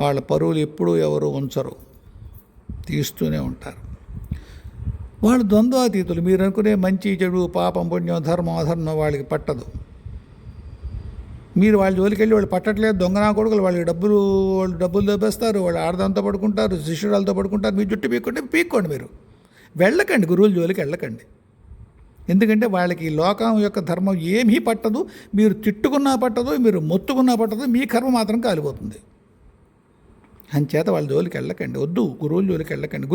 వాళ్ళ పరువులు ఎప్పుడూ ఎవరు ఉంచరు, తీస్తూనే ఉంటారు. వాళ్ళు ద్వంద్వాతీతులు. మీరు అనుకునే మంచి చెడు, పాపం పుణ్యం, ధర్మం అధర్మం వాళ్ళకి పట్టదు. మీరు వాళ్ళ జోలికి వెళ్ళి వాళ్ళు పట్టట్లేదు, దొంగనా కొడుకులు. వాళ్ళు డబ్బులు దొబ్బేస్తారు, వాళ్ళు ఆడదాంతో పడుకుంటారు, శిష్యురాలతో పడుకుంటారు. మీ జుట్టు పీక్కోండి. మీరు వెళ్ళకండి, గురువుల జోలికి వెళ్ళకండి. ఎందుకంటే వాళ్ళకి లోకం యొక్క ధర్మం ఏమీ పట్టదు. మీరు తిట్టుకున్నా పట్టదు, మీరు మొత్తుకున్నా పట్టదు, మీ కర్మ మాత్రం కాలిపోతుంది. అంచేత వాళ్ళ జోలికి వెళ్ళకండి, వద్దు. గురువుల జోలికి వెళ్ళకండి.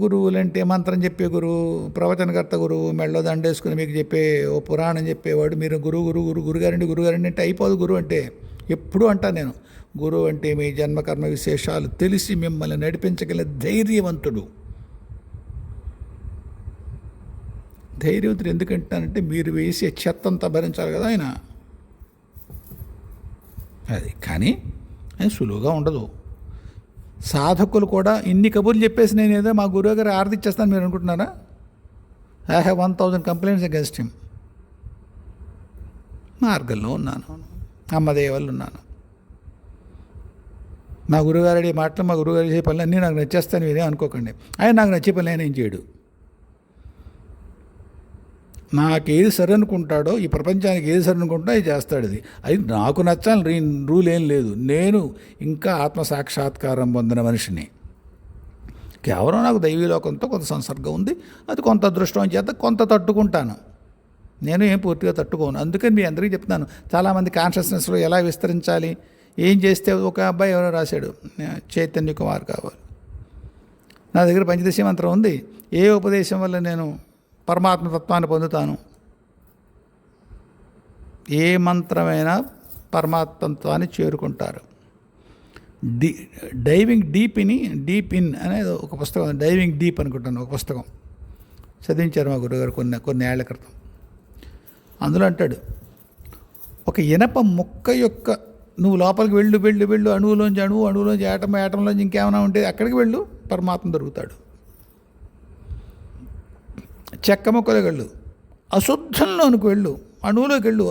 గురువులంటే మంత్రం చెప్పే గురువు, ప్రవచనకర్త గురువు, మెళ్ళో దండేసుకుని మీకు చెప్పే ఓ పురాణం చెప్పేవాడు. మీరు గురుగారండి అంటే అయిపోదు. గురువు అంటే ఎప్పుడూ అంటాను నేను, గురువు అంటే మీ జన్మకర్మ విశేషాలు తెలిసి మిమ్మల్ని నడిపించగల ధైర్యవంతుడు. ధైర్యవంతుడు ఎందుకంటానంటే మీరు వేసే చెత్తంతా భరించాలి కదా ఆయన. అది కానీ అది సులువుగా ఉండదు. సాధకులు కూడా ఇన్ని కబుర్లు చెప్పేసి నేను ఏదో మా గురువు గారు ఆర్దిచ్చేస్తాను మీరు అనుకుంటున్నారా? I have 1000 complaints against him. మార్గంలో ఉన్నాను, అమ్మదేవాళ్ళు ఉన్నాను. మా గురువుగారు అడిగే మాటలు, మా గురువుగారు చేసే పనులు అన్నీ నాకు నచ్చేస్తాను మీరే అనుకోకండి. ఆయన నాకు నచ్చే పనులు ఆయన ఏం చేయడు. నాకేది సరి అనుకుంటాడో, ఈ ప్రపంచానికి ఏది సరి అనుకుంటాడో అది చేస్తాడు. అది నాకు నచ్చాలి రూల్ ఏం లేదు. నేను ఇంకా ఆత్మసాక్షాత్కారం పొందిన మనిషిని. కేవలం నాకు దైవీలోకంతో కొంత సంసర్గం ఉంది. అది కొంత అదృష్టం చేత కొంత తట్టుకుంటాను. నేను ఏం పూర్తిగా తట్టుకోను. అందుకని మీ అందరికీ చెప్తున్నాను, చాలామంది కాన్షియస్నెస్లో ఎలా విస్తరించాలి, ఏం చేస్తే. ఒక అబ్బాయి ఎవరో రాశాడు, చైతన్య కుమార్ కావాలి, నా దగ్గర పంచదశి మంత్రం ఉంది, ఏ ఉపదేశం వల్ల నేను పరమాత్మతత్వాన్ని పొందుతాను. ఏ మంత్రమైనా పరమాత్మత్వాన్ని చేరుకుంటారు. డైవింగ్ డీప్ ఇన్ అనేది ఒక పుస్తకం, డైవింగ్ డీప్ అనుకుంటాను, ఒక పుస్తకం చదివించారు మా గురుగారు కొన్ని ఏళ్ల క్రితం. అందులో అంటాడు, ఒక ఇనప ముక్క యొక్క నువ్వు లోపలికి వెళ్ళు, అణువులోంచి యాటంలోంచి ఇంకేమైనా ఉంటే అక్కడికి వెళ్ళు, పరమాత్మ దొరుకుతాడు. చెక్క ముక్కలోకి వెళ్ళు, అశుద్ధంలోనికి వెళ్ళు, అణువులోకి వెళ్ళు,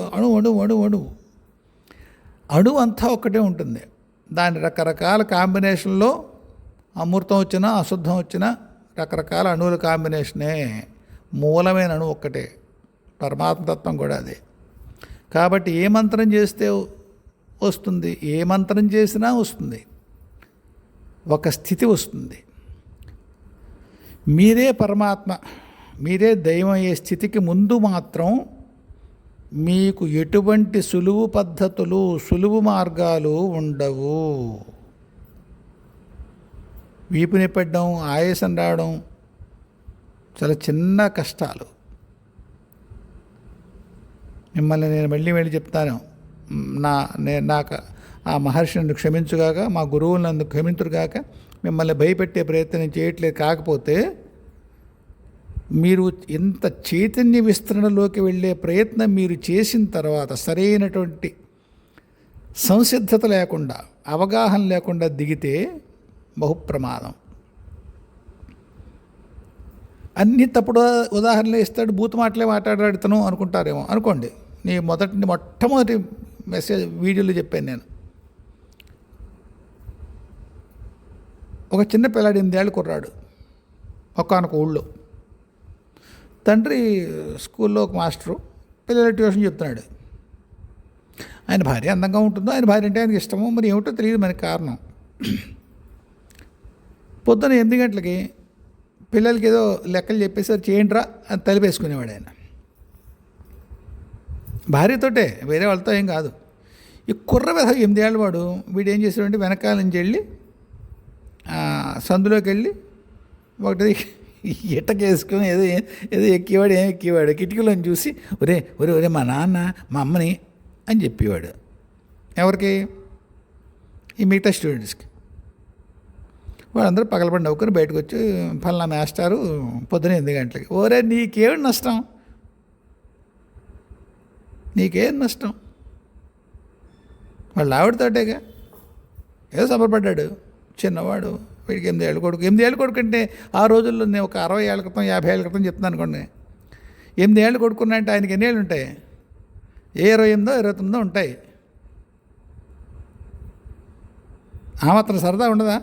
అణువు అంతా ఒక్కటే ఉంటుంది. దాని రకరకాల కాంబినేషన్లో అమృతం వచ్చినా అశుద్ధం వచ్చినా రకరకాల అణువుల కాంబినేషనే. మూలమైన అణువు ఒక్కటే, పరమాత్మతత్వం కూడా అదే. కాబట్టి ఏ మంత్రం చేస్తే వస్తుంది, ఏ మంత్రం చేసినా వస్తుంది, ఒక స్థితి వస్తుంది. మీరే పరమాత్మ, మీరే దైవం అయ్యే స్థితికి ముందు మాత్రం మీకు ఎటువంటి సులువు పద్ధతులు, సులువు మార్గాలు ఉండవు. వీపు నొప్పడం, ఆయాసం రావడం చాలా చిన్న కష్టాలు. మిమ్మల్ని నేను మళ్ళీ చెప్తాను, నాకు ఆ మహర్షి నన్ను క్షమించుగాక, మా గురువులు నన్ను క్షమించుగాక, మిమ్మల్ని భయపెట్టే ప్రయత్నం చేయట్లేదు. కాకపోతే మీరు ఇంత చైతన్య విస్తరణలోకి వెళ్ళే ప్రయత్నం మీరు చేసిన తర్వాత సరైనటువంటి సంసిద్ధత లేకుండా, అవగాహన లేకుండా దిగితే బహుప్రమాదం. అన్ని తప్పుడు ఉదాహరణలు ఇస్తాడు, బూతు మాటలే మాట్లాడాడుతాను అనుకుంటారేమో. అనుకోండి, మొట్టమొదటి మెసేజ్ వీడియోలో చెప్పాను నేను. ఒక చిన్న పిల్లాడు 8 ఏళ్ళ కుర్రాడు, ఒకానొక ఊళ్ళో. తండ్రి స్కూల్లో ఒక మాస్టరు, పిల్లల ట్యూషన్ చెప్తున్నాడు. ఆయన భార్య అందంగా ఉంటుందో, ఆయన భార్య అంటే ఆయనకి ఇష్టమో మరి ఏమిటో తెలియదు మనకి కారణం. పొద్దున 8 గంటలకి పిల్లలకి ఏదో లెక్కలు చెప్పేసి చేయండిరా అని తలిపేసుకునేవాడు ఆయన. భార్యతోటే, వేరే వాళ్ళతో ఏం కాదు. ఈ కుర్ర 8 ఏళ్ళ వాడు వీడు ఏం చేసాడంటే వెనకాల నుంచి వెళ్ళి సందులోకి వెళ్ళి ఒకటి ఇటకేసుకొని ఏదో ఎక్కేవాడు. ఏం ఎక్కేవాడు, కిటికీలను చూసి ఒరే ఒరే ఒరే మా నాన్న మా అమ్మని అని చెప్పేవాడు. ఎవరికి? ఈ మిగతా స్టూడెంట్స్కి. వాళ్ళందరూ పగలబడి నవ్వుకొని బయటకు వచ్చి ఫలానా మాస్టారు పొద్దున 8 గంటలకి. ఓరే నీకేం నష్టం, నీకేం నష్టం? వాళ్ళు ఆవిడతోటేగా. ఏదో సబరపడ్డాడు చిన్నవాడు. వీడికి 8 ఏళ్ళ కొడుకు. 8 ఏళ్ళ కొడుకు అంటే ఆ రోజుల్లో నేను ఒక 60 ఏళ్ళ క్రితం 50 ఏళ్ళ క్రితం చెప్తున్నాను అనుకోండి. 8 ఏళ్ళు కొడుకున్నాయంటే ఆయనకి ఎన్ని ఏళ్ళు ఉంటాయి? 28 29 ఉంటాయి. ఆ మాత్రం సరదా ఉండదా?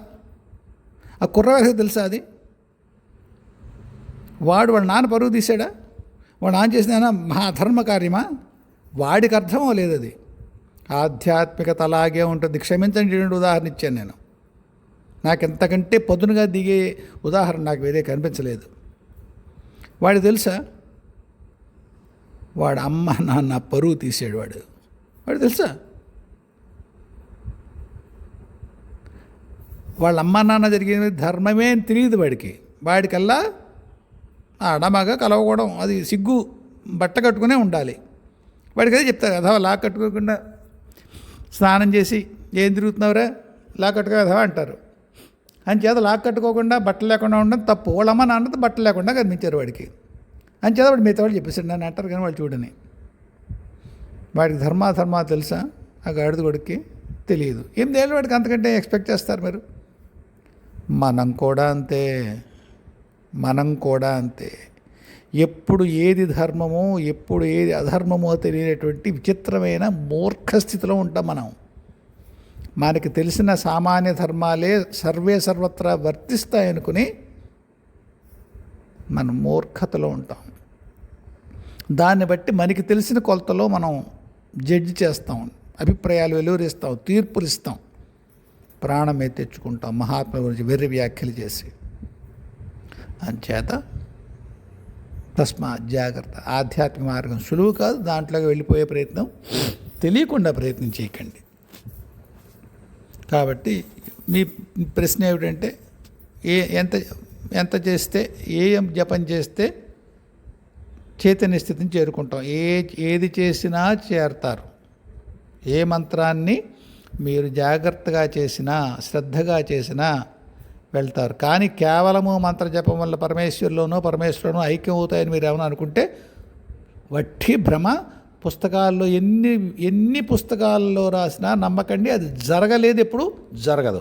ఆ కుర్రవాడికి తెలుసా అది? వాళ్ళ నాన్న పరువు తీసాడా? వాడు నాన్న చేసిన మహాధర్మ కార్యమా? వాడికి అర్థమో లేదు అది. ఆధ్యాత్మికత అలాగే ఉంటుంది. క్షమించండి, ఉదాహరణ ఇచ్చాను నేను. నాకు ఎంతకంటే పొద్దునగా దిగే ఉదాహరణ నాకు వేరే కనిపించలేదు. వాడు తెలుసా, వాడు అమ్మ నాన్న పరువు తీసాడు. వాడు తెలుసా, వాళ్ళ అమ్మ నాన్న జరిగిన ధర్మమే అని తెలియదు వాడికల్లా అడమగా కలవకూడడం, అది సిగ్గు, బట్ట కట్టుకునే ఉండాలి. వాడికి అదే చెప్తారు, అథవా లా కట్టుకోకుండా స్నానం చేసి ఏం తిరుగుతున్నావురా లా కట్టుకో అథవా అంటారు. అంచేత లా కట్టుకోకుండా బట్టలు లేకుండా ఉండడం తప్పు. వాళ్ళ అమ్మ నాన్నతో బట్టలు లేకుండా కనిపించారు వాడికి. అంచేత వాడు మిగతా వాళ్ళు చెప్పేసాడు నన్ను అంటారు, కానీ వాళ్ళు చూడని. వాడికి ధర్మా తెలుసా? ఆ గాడిద కొడుక్కి తెలియదు. 8 ఏళ్ళు వాడికి అంతకంటే ఎక్స్పెక్ట్ చేస్తారు మీరు? మనం కూడా అంతే. ఎప్పుడు ఏది ధర్మమో ఎప్పుడు ఏది అధర్మమో తెలియనటువంటి విచిత్రమైన మూర్ఖ స్థితిలో ఉంటాం మనం. మనకి తెలిసిన సామాన్య ధర్మాలే సర్వత్రా వర్తిస్తాయనుకుని మనం మూర్ఖతలో ఉంటాం. దాన్ని బట్టి మనకి తెలిసిన కొలతలో మనం జడ్జి చేస్తాం, అభిప్రాయాలు వెలువరిస్తాం, తీర్పులు ఇస్తాం, ప్రాణమే తెచ్చుకుంటాం మహాత్ముల గురించి వెర్రి వ్యాఖ్యలు చేసి. అంచేత తస్మాత్ జాగ్రత్త. ఆధ్యాత్మిక మార్గం సులువు కాదు, దాంట్లోకి వెళ్ళిపోయే ప్రయత్నం తెలియకుండా ప్రయత్నం చేయకండి. కాబట్టి మీ ప్రశ్న ఏమిటంటే ఎంత చేస్తే ఏ జపం చేస్తే చైతన్య స్థితిని చేరుకుంటాం? ఏది చేసినా చేరతారు. ఏ మంత్రాన్ని మీరు జాగ్రత్తగా చేసినా శ్రద్ధగా చేసినా వెళ్తారు. కానీ కేవలము మంత్ర జపం వల్ల పరమేశ్వరులోనో ఐక్యం అవుతాయని మీరు ఏమైనా అనుకుంటే వట్టి భ్రమ. పుస్తకాల్లో ఎన్ని పుస్తకాల్లో రాసినా నమ్మకండి, అది జరగలేదు, ఎప్పుడు జరగదు.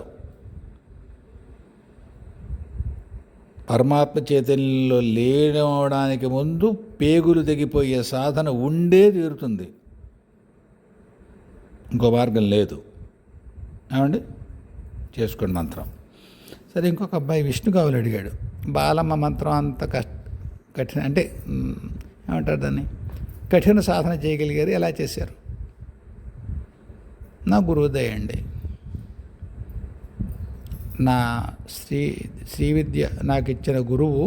పరమాత్మ చైతన్యంలో లేనవడానికి ముందు పేగులు తెగిపోయే సాధన ఉండే తీరుతుంది, ఇంకో మార్గం లేదు. ఏమండి, చేసుకోండి మంత్రం. సరే, ఇంకొక అబ్బాయి విష్ణుగావులు అడిగాడు, బాలమ్మ మంత్రం అంత కఠిన అంటే ఏమంటారు దాన్ని, కఠిన సాధన చేయగలిగారు, ఎలా చేశారు? నా గురువు దయ అండి. నా శ్రీ విద్య నాకు ఇచ్చిన గురువు,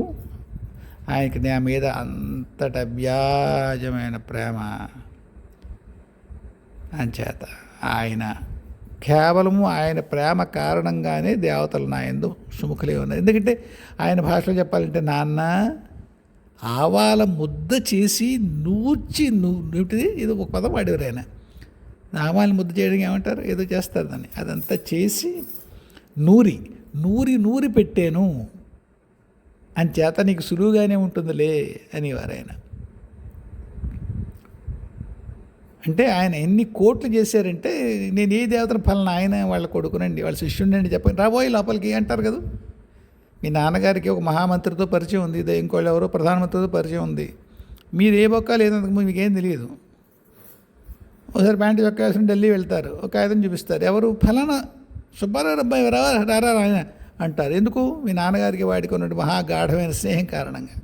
ఆయనకి నా మీద అంతటి అవ్యాజమైన ప్రేమ. అంచేత ఆయన కేవలము ఆయన ప్రేమ కారణంగానే దేవతలు నా యందు సుముఖులే ఉన్నారు. ఎందుకంటే ఆయన భాషలో చెప్పాలంటే, నాన్న ఆవాల ముద్ద చేసి నూర్చి నువ్వుటిది ఏదో ఒక పదం వాడేవారు ఆయన. ఆవాలని ముద్ద చేయడం ఏమంటారు, ఏదో చేస్తారు దాన్ని. అదంతా చేసి నూరి పెట్టాను, అంచేత నీకు సులువుగానే ఉంటుందిలే అనేవారు ఆయన. అంటే ఆయన ఎన్ని కోట్లు చేశారంటే, నేను ఏ దేవతను ఫలన ఆయన వాళ్ళ కొడుకునండి, వాళ్ళ శిష్యుడినండి చెప్పండి, రాబోయే లోపలికి అంటారు కదా. మీ నాన్నగారికి ఒక మహామంత్రితో పరిచయం ఉంది, ఇంకోళ్ళు ఎవరో ప్రధానమంత్రితో పరిచయం ఉంది. మీరు ఏ బొక్క లేదందుకు మీకేం తెలియదు. ఒకసారి ప్యాంటు చొక్కా వేసుకుని ఢిల్లీ వెళ్తారు, ఒక కాగితం చూపిస్తారు, ఎవరు ఫలానా సుబ్బారావు అబ్బాయి రారా ఆయన అంటారు. ఎందుకు? మీ నాన్నగారికి వాడికి ఉన్నటువంటి మహాగాఢమైన స్నేహం కారణంగా.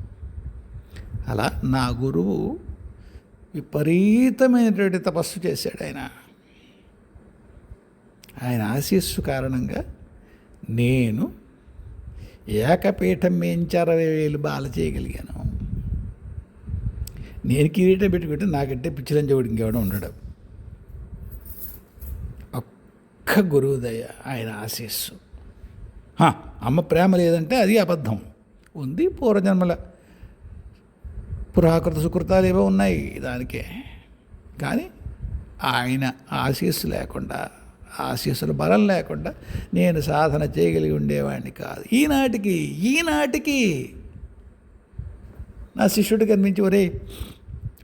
అలా నా గురువు విపరీతమైనటువంటి తపస్సు చేశాడు. ఆయన ఆశీస్సు కారణంగా నేను ఏకపీఠం మించి 60,000 బాల చేయగలిగాను. నేను కిరీటం పెట్టుకుంటే నాకంటే పిచ్చిలంజోడు ఇంకెవడం ఉండడు. ఒక్క గురువు దయ, ఆయన ఆశీస్సు. అమ్మ ప్రేమ లేదంటే అది అబద్ధం. ఉంది, పూర్వజన్మల పురాకృత సుకృతాలు ఏవో ఉన్నాయి దానికే. కానీ ఆయన ఆశీస్సు లేకుండా, ఆశీస్సుల బలం లేకుండా నేను సాధన చేయగలిగి ఉండేవాడిని కాదు. ఈనాటికి నా శిష్యుడు కనిపించి, ఒరే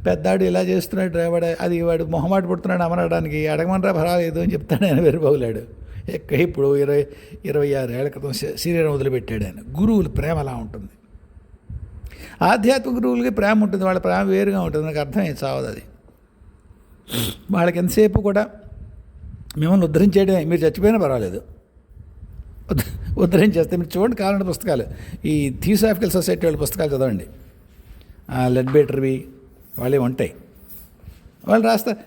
పెద్దాడు ఇలా చేస్తున్నాడు, వాడు మొహమాట పడుతున్నాడు అమరడానికి, అడగమనరా పర్వాలేదు అని చెప్తాడు ఆయన. వెరిపోగలాడు ఇప్పుడు 26 ఏళ్ల క్రితం శరీరం వదిలిపెట్టాడు ఆయన. గురువుల ప్రేమ అలా ఉంటుంది. ఆధ్యాత్మిక గురువులకి ప్రేమ ఉంటుంది, వాళ్ళ ప్రేమ వేరుగా ఉంటుంది. నాకు అర్థమయ్యే చావదు అది. వాళ్ళకి ఎంతసేపు కూడా మిమ్మల్ని ఉద్ధరించేయడమే. మీరు చచ్చిపోయినా పర్వాలేదు, ఉద్ధరించేస్తే. మీరు చూడండి, కావాలంటే పుస్తకాలు, ఈ థియోసాఫికల్ సొసైటీ వాళ్ళ పుస్తకాలు చదవండి, లెడ్బేటర్వి వాళ్ళే ఉంటాయి. వాళ్ళు రాస్తారు,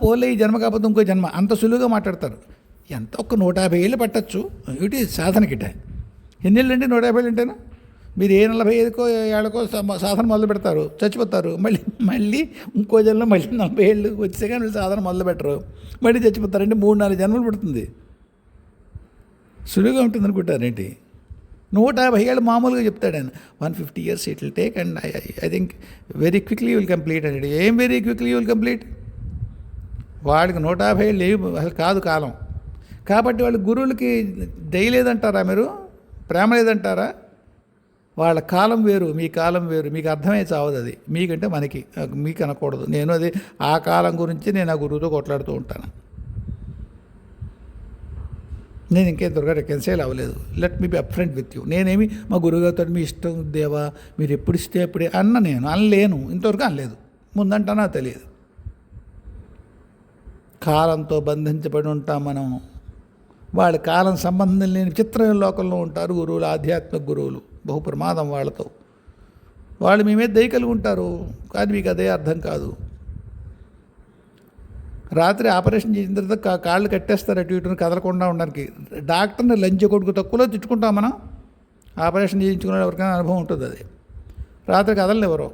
పోలే ఈ జన్మ కాకపోతే ఇంకో జన్మ, అంత సులువుగా మాట్లాడతారు. ఎంత ఒక 150 ఏళ్ళు పట్టచ్చు ఇటు సాధనకిట. ఎన్ని ఏళ్ళు అంటే 150 ఏళ్ళు అంటేనా? మీరు ఏ 45 ఏళ్ళకో సాధన మొదలు పెడతారు, చచ్చిపోతారు. మళ్ళీ ఇంకో జన్మలో మళ్ళీ 40 ఏళ్ళు వచ్చే కానీ వీళ్ళు సాధన మొదలు పెట్టరు, మళ్ళీ చచ్చిపోతారు. అంటే 3-4 జన్మలు పడుతుంది. సులువుగా ఉంటుంది అనుకుంటారేంటి? 150 ఏళ్ళు మామూలుగా చెప్తాడు ఆయన. 150 years it will take and I think very quickly will complete అనేది. ఏం వెరీ క్విక్లీ విల్ కంప్లీట్? వాడికి 150 ఏళ్ళు అసలు కాదు కాలం. కాబట్టి వాళ్ళు గురువులకి దయ లేదంటారా, మీరు ప్రేమ లేదంటారా? వాళ్ళ కాలం వేరు, మీ కాలం వేరు. మీకు అర్థమై చావదు అది. మీకంటే మీకు అనకూడదు. నేను అది ఆ కాలం గురించి నేను ఆ గురువుతో కొట్లాడుతూ ఉంటాను. నేను ఇంకేం త్వరగా రికన్సైల్ అవ్వలేదు. Let me be upfront with you. నేనేమి మా గురువుగారితో మీ ఇష్టం దేవా, మీరు ఎప్పుడు ఇస్తే అప్పుడే నేను అనలేను. ఇంతవరకు అనలేదు, ముందంటానా తెలియదు. కాలంతో బంధించబడి ఉంటాం మనం. వాళ్ళ కాలం సంబంధం లేని చిత్ర లోకంలో ఉంటారు గురువులు, ఆధ్యాత్మిక గురువులు. బహు ప్రమాదం వాళ్ళతో. వాళ్ళు మీ మీద దయ కలిగి ఉంటారు, కానీ మీకు అదే అర్థం కాదు. రాత్రి ఆపరేషన్ చేసిన తర్వాత కాళ్ళు కట్టేస్తారు అటు ఇటుని కదలకుండా ఉండడానికి. డాక్టర్ని లంచ్ కొడుకు తక్కువలో తిట్టుకుంటాం మనం. ఆపరేషన్ చేయించుకునే ఎవరికైనా అనుభవం ఉంటుంది అది. రాత్రి కదలని ఎవరో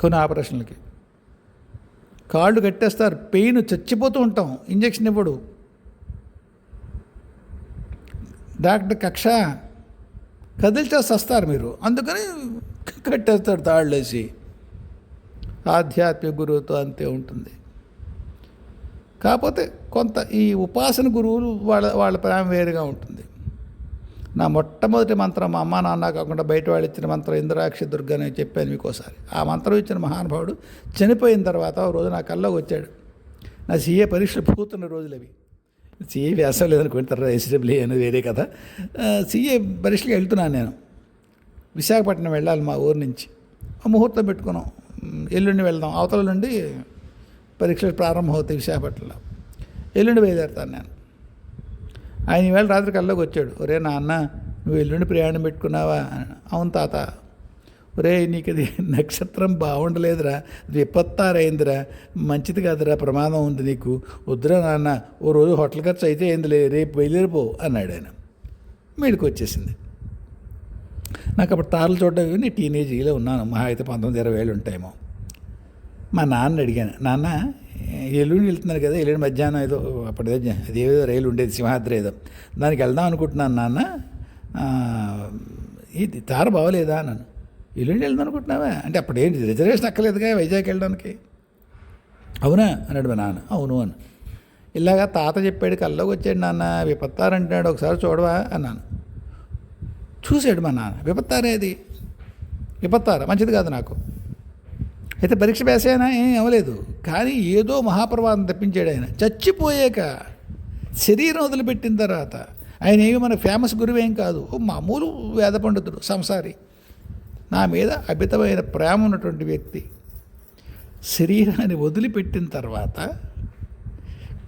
కొన్ని ఆపరేషన్లకి కాళ్ళు కట్టేస్తారు, పెయిన్ చచ్చిపోతూ ఉంటాం, ఇంజక్షన్ ఇవ్వడు డాక్టర్. కక్ష కదిలిచేసి వస్తారు మీరు, అందుకని కట్టేస్తాడు తాళ్ళేసి. ఆధ్యాత్మిక గురువుతో అంతే ఉంటుంది. కాకపోతే కొంత ఈ ఉపాసన గురువులు వాళ్ళ ప్రేమ వేరుగా ఉంటుంది. నా మొట్టమొదటి మంత్రం మా అమ్మ నాన్న కాకుండా బయట వాళ్ళు ఇచ్చిన మంత్రం ఇంద్రాక్షి దుర్గ అని చెప్పాను మీకోసారి. ఆ మంత్రం ఇచ్చిన మహానుభావుడు చనిపోయిన తర్వాత ఒక రోజు నా కల్లోకి వచ్చాడు. నా సీఏ పరీక్షలు పూతున్న రోజులు అవి. సీఏ వ్యాసం లేదనుకోండి, తర్వాత ఎస్డబ్ల్యూ అనేది వేరే కదా. సీఏ పరీక్షలకు వెళ్తున్నాను నేను. విశాఖపట్నం వెళ్ళాలి మా ఊరి నుంచి. ముహూర్తం పెట్టుకున్నాం, ఎల్లుండి వెళ్దాం. అవతల నుండి పరీక్షలు ప్రారంభం అవుతాయి విశాఖపట్నంలో. ఎల్లుండి బయలుదేరుతాను నేను. ఆయన ఈవేళ రాత్రి కల్లోకి వచ్చాడు. ఒరే నాన్న, నువ్వు ఎల్లుండి ప్రయాణం పెట్టుకున్నావా? అవును తాత. ఒరే నీకు అది నక్షత్రం బాగుండలేదురా, విపత్తారైందిరా, మంచిది కాదురా, ప్రమాదం ఉంది నీకు, వద్దురా నాన్న, ఓ రోజు హోటల్ ఖర్చు అయితే ఏందిలే, రేపు బయలుదేరిపో అన్నాడు ఆయన. మీడికి వచ్చేసింది. నాకు అప్పుడు తారలు చూడడం నేను టీనేజీలో ఉన్నాను, మహా అయితే 19-20 ఏళ్ళు ఉంటాయేమో. మా నాన్న అడిగాను, నాన్న ఎల్లుండి వెళ్తున్నారు కదా, ఎల్లుండి మధ్యాహ్నం ఏదో అప్పుడు అదేదో రైలు ఉండేది, సింహాద్రి ఏదో, దానికి వెళ్దాం అనుకుంటున్నాను నాన్న, ఇది తార బాగోలేదా అన్నాను. ఎల్లుండి వెళ్దాం అనుకుంటున్నావా అంటే, అప్పుడు ఏంటి రిజర్వేషన్ అక్కర్లేదుగా వైజాగ్ వెళ్ళడానికి. అవునా అన్నాడు మా నాన్న. అవును అని. ఇలాగా తాత చెప్పాడు, కల్లోకి వచ్చాడు నాన్న, విపత్తారంటున్నాడు, ఒకసారి చూడవా అన్నాను. చూశాడు మా నాన్న. విపత్తారేది? విపత్తార మంచిది కాదు నాకు. అయితే పరీక్ష వేసానా, ఏం అవ్వలేదు, కానీ ఏదో మహాప్రవాదం తప్పించాడు ఆయన. చచ్చిపోయాక శరీరం వదిలిపెట్టిన తర్వాత ఆయన ఏమి మన ఫేమస్ గురువేం కాదు, మామూలు వేద పండితుడు, సంసారి, నా మీద అమితమైన ప్రేమ ఉన్నటువంటి వ్యక్తి. శరీరాన్ని వదిలిపెట్టిన తర్వాత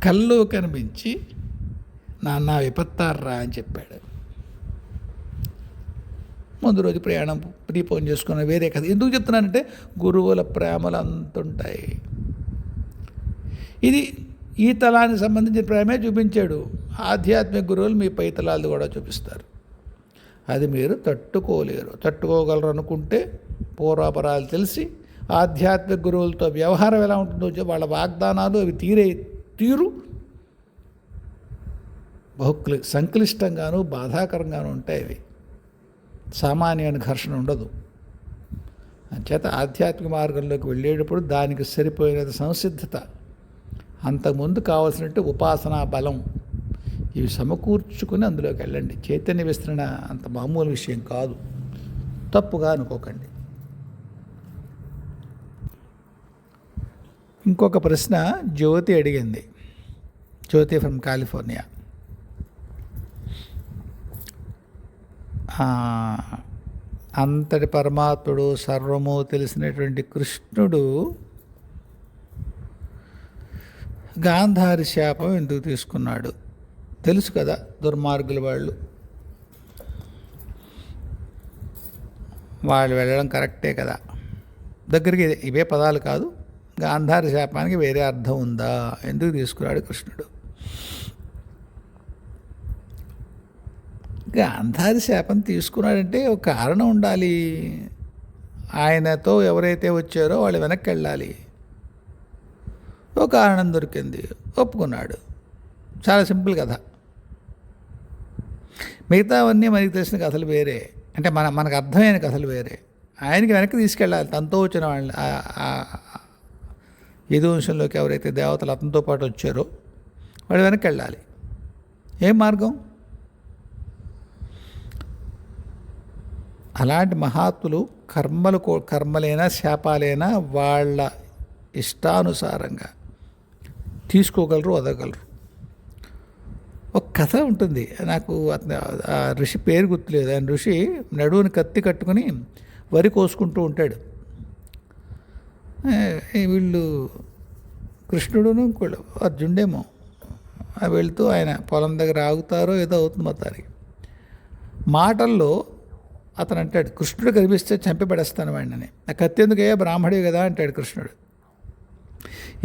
కల్లో కనిపించి నాన్న విపత్తారా అని చెప్పాడు. ముందు రోజు ప్రయాణం ప్రీపోన్ చేసుకున్న వేరే కథ. ఎందుకు చెప్తున్నానంటే గురువుల ప్రేమలు అంతుంటాయి. ఇది ఈ తలానికి సంబంధించిన ప్రేమే చూపించాడు. ఆధ్యాత్మిక గురువులు మీ పై తలాలు కూడా చూపిస్తారు. అది మీరు తట్టుకోలేరు. తట్టుకోగలరు అనుకుంటే పూర్వాపరాలు తెలిసి ఆధ్యాత్మిక గురువులతో వ్యవహారం ఎలా ఉంటుందో, వాళ్ళ వాగ్దానాలు అవి తీరు సంక్లిష్టంగాను బాధాకరంగాను ఉంటాయి. అవి సామాన్యమైన ఘర్షణ ఉండదు. అంచేత ఆధ్యాత్మిక మార్గంలోకి వెళ్ళేటప్పుడు దానికి సరిపోయిన సంసిద్ధత, అంతకుముందు కావాల్సినట్టు ఉపాసనా బలం, ఇవి సమకూర్చుకుని అందులోకి వెళ్ళండి. చైతన్య విస్తరణ అంత మామూలు విషయం కాదు, తప్పుగా అనుకోకండి. ఇంకొక ప్రశ్న జ్యోతి అడిగింది. జ్యోతి ఫ్రమ్ కాలిఫోర్నియా. అంతటి పరమాత్ముడు, సర్వము తెలిసినటువంటి కృష్ణుడు గాంధారి శాపం ఎందుకు తీసుకున్నాడు? తెలుసు కదా, దుర్మార్గులు వాళ్ళు వెళ్ళడం కరెక్టే కదా. దగ్గరికి ఇవే పదాలు కాదు, గాంధారి శాపానికి వేరే అర్థం ఉందా? ఎందుకు తీసుకున్నాడు కృష్ణుడు? గాంధారి శాపం తీసుకున్నాడంటే ఒక కారణం ఉండాలి. ఆయనతో ఎవరైతే వచ్చారో వాళ్ళు వెనక్కి వెళ్ళాలి. ఒక కారణం దొరికింది, ఒప్పుకున్నాడు. చాలా సింపుల్ కథ. మిగతావన్నీ మనకి తెలిసిన కథలు వేరే, అంటే మనకు అర్థమైన కథలు వేరే. ఆయనకి వెనక్కి తీసుకెళ్ళాలి. తనతో వచ్చిన వాళ్ళు, యదువంశంలోకి ఎవరైతే దేవతలు అతనితో పాటు వచ్చారో వాళ్ళు వెనక్కి వెళ్ళాలి. ఏం మార్గం? అలాంటి మహాత్ములు కర్మలైనా శాపాలైనా వాళ్ళ ఇష్టానుసారంగా తీసుకోగలరు, వదలగలరు. ఒక కథ ఉంటుంది, నాకు ఆ ఋషి పేరు గుర్తులేదు. ఆయన ఋషి నడువుని కత్తి కట్టుకుని వరి కోసుకుంటూ ఉంటాడు. వీళ్ళు కృష్ణుడును అర్జునుడేమో వెళ్తూ ఆయన పొలం దగ్గర ఆగుతారో ఏదో అవుతుంది మొత్తానికి. మాటల్లో అతను అంటాడు, కృష్ణుడు కనిపిస్తే చంపి పడేస్తాను వాడిని. ఆ కత్తి ఎందుకయ్యా, బ్రాహ్మడే కదా అంటాడు కృష్ణుడు.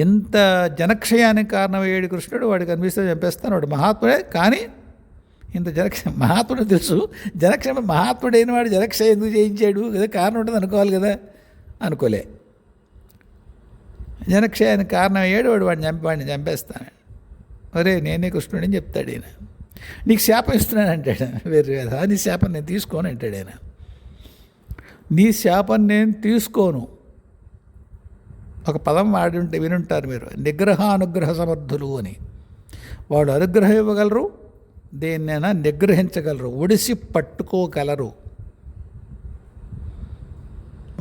ఇంత జనక్షయానికి కారణమయ్యాడు కృష్ణుడు, వాడు కనిపిస్తే చంపేస్తాను, వాడు మహాత్ముడే. కానీ ఇంత మహాత్ముడు తెలుసు, మహాత్ముడైన వాడు జనక్షయ ఎందుకు చేయించాడు కదా, కారణం ఉంటుంది అనుకోవాలి కదా, అనుకోలే. జనక్షయానికి కారణం అయ్యాడు వాడిని చంపేస్తాను. ఒరే నేనే కృష్ణుడని చెప్తాడు ఈయన. నీకు శాపం ఇస్తున్నాను అంటాడు. వేరే నీ శాపం నేను తీసుకోను అంటాడు ఆయన. నీ శాపం నేను తీసుకోను. ఒక పదం వాడి ఉంటే వినుంటారు మీరు, నిగ్రహానుగ్రహ సమర్థులు అని. వాడు అనుగ్రహం ఇవ్వగలరు, దేన్నైనా నిగ్రహించగలరు, ఒడిసి పట్టుకోగలరు.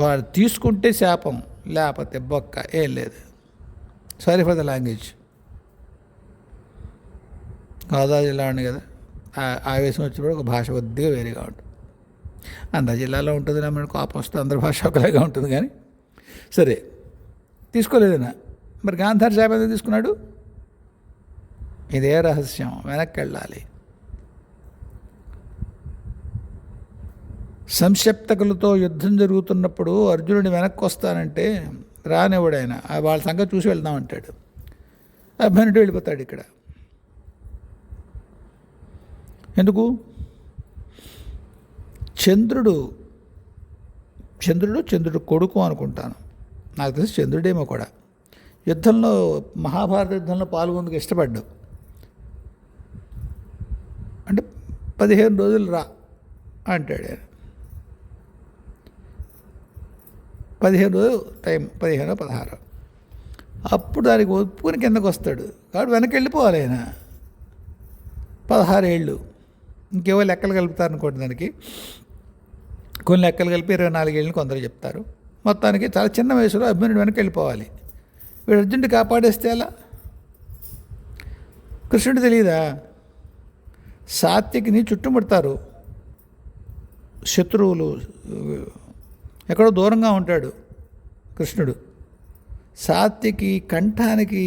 వాడు తీసుకుంటే శాపం, లేకపోతే బొక్క, ఏం లేదు. Sorry for the language. Godavari జిల్లా ఉంది కదా, ఆవేశం వచ్చినప్పుడు ఒక భాష కొద్దిగా వేరేగా ఉంటుంది. అందరి జిల్లాలో ఉంటుంది, మన కోపం వస్తే అందరి భాష ఒకలాగా ఉంటుంది. కానీ సరే, తీసుకోలేదన్నా. మరి గాంధారి శాపం ఎందుకు తీసుకున్నాడు? ఇదే రహస్యం. వెనక్కి వెళ్ళాలి. సంక్షప్తకులతో యుద్ధం జరుగుతున్నప్పుడు అర్జునుడి వెనక్కి వస్తానంటే రానివాడు ఆయన. వాళ్ళ సంగతి చూసి వెళ్దామంటాడు. అభిమన్యుడు వెళ్ళిపోతాడు. ఇక్కడ ఎందుకు? చంద్రుడు చంద్రుడు కొడుకు అనుకుంటాను, నాకు తెలిసి చంద్రుడేమో కూడా, యుద్ధంలో మహాభారత యుద్ధంలో పాల్గొందుకు ఇష్టపడ్డావు అంటే 15 రోజులు రా అంటాడు ఆయన. 15 రోజులు టైం, 15 16, అప్పుడు దానికి ఒప్పుకుని కిందకు వస్తాడు. కాబట్టి వెనక్కి వెళ్ళిపోవాలి ఆయన. 16 ఏళ్ళు ఇంకేవో లెక్కలు కలుపుతారనుకోండి, దానికి కొన్ని లెక్కలు కలిపి 24 ఏళ్ళని కొందరు చెప్తారు. మొత్తానికి చాలా చిన్న వయసులో అభిమన్యుడు వెనక్కి వెళ్ళిపోవాలి. వీడు అర్జునుడు కాపాడేస్తే ఎలా? కృష్ణుడు తెలియదా? సాత్యకిని చుట్టుముడతారు శత్రువులు, ఎక్కడో దూరంగా ఉంటాడు కృష్ణుడు. సాత్యకి కంఠానికి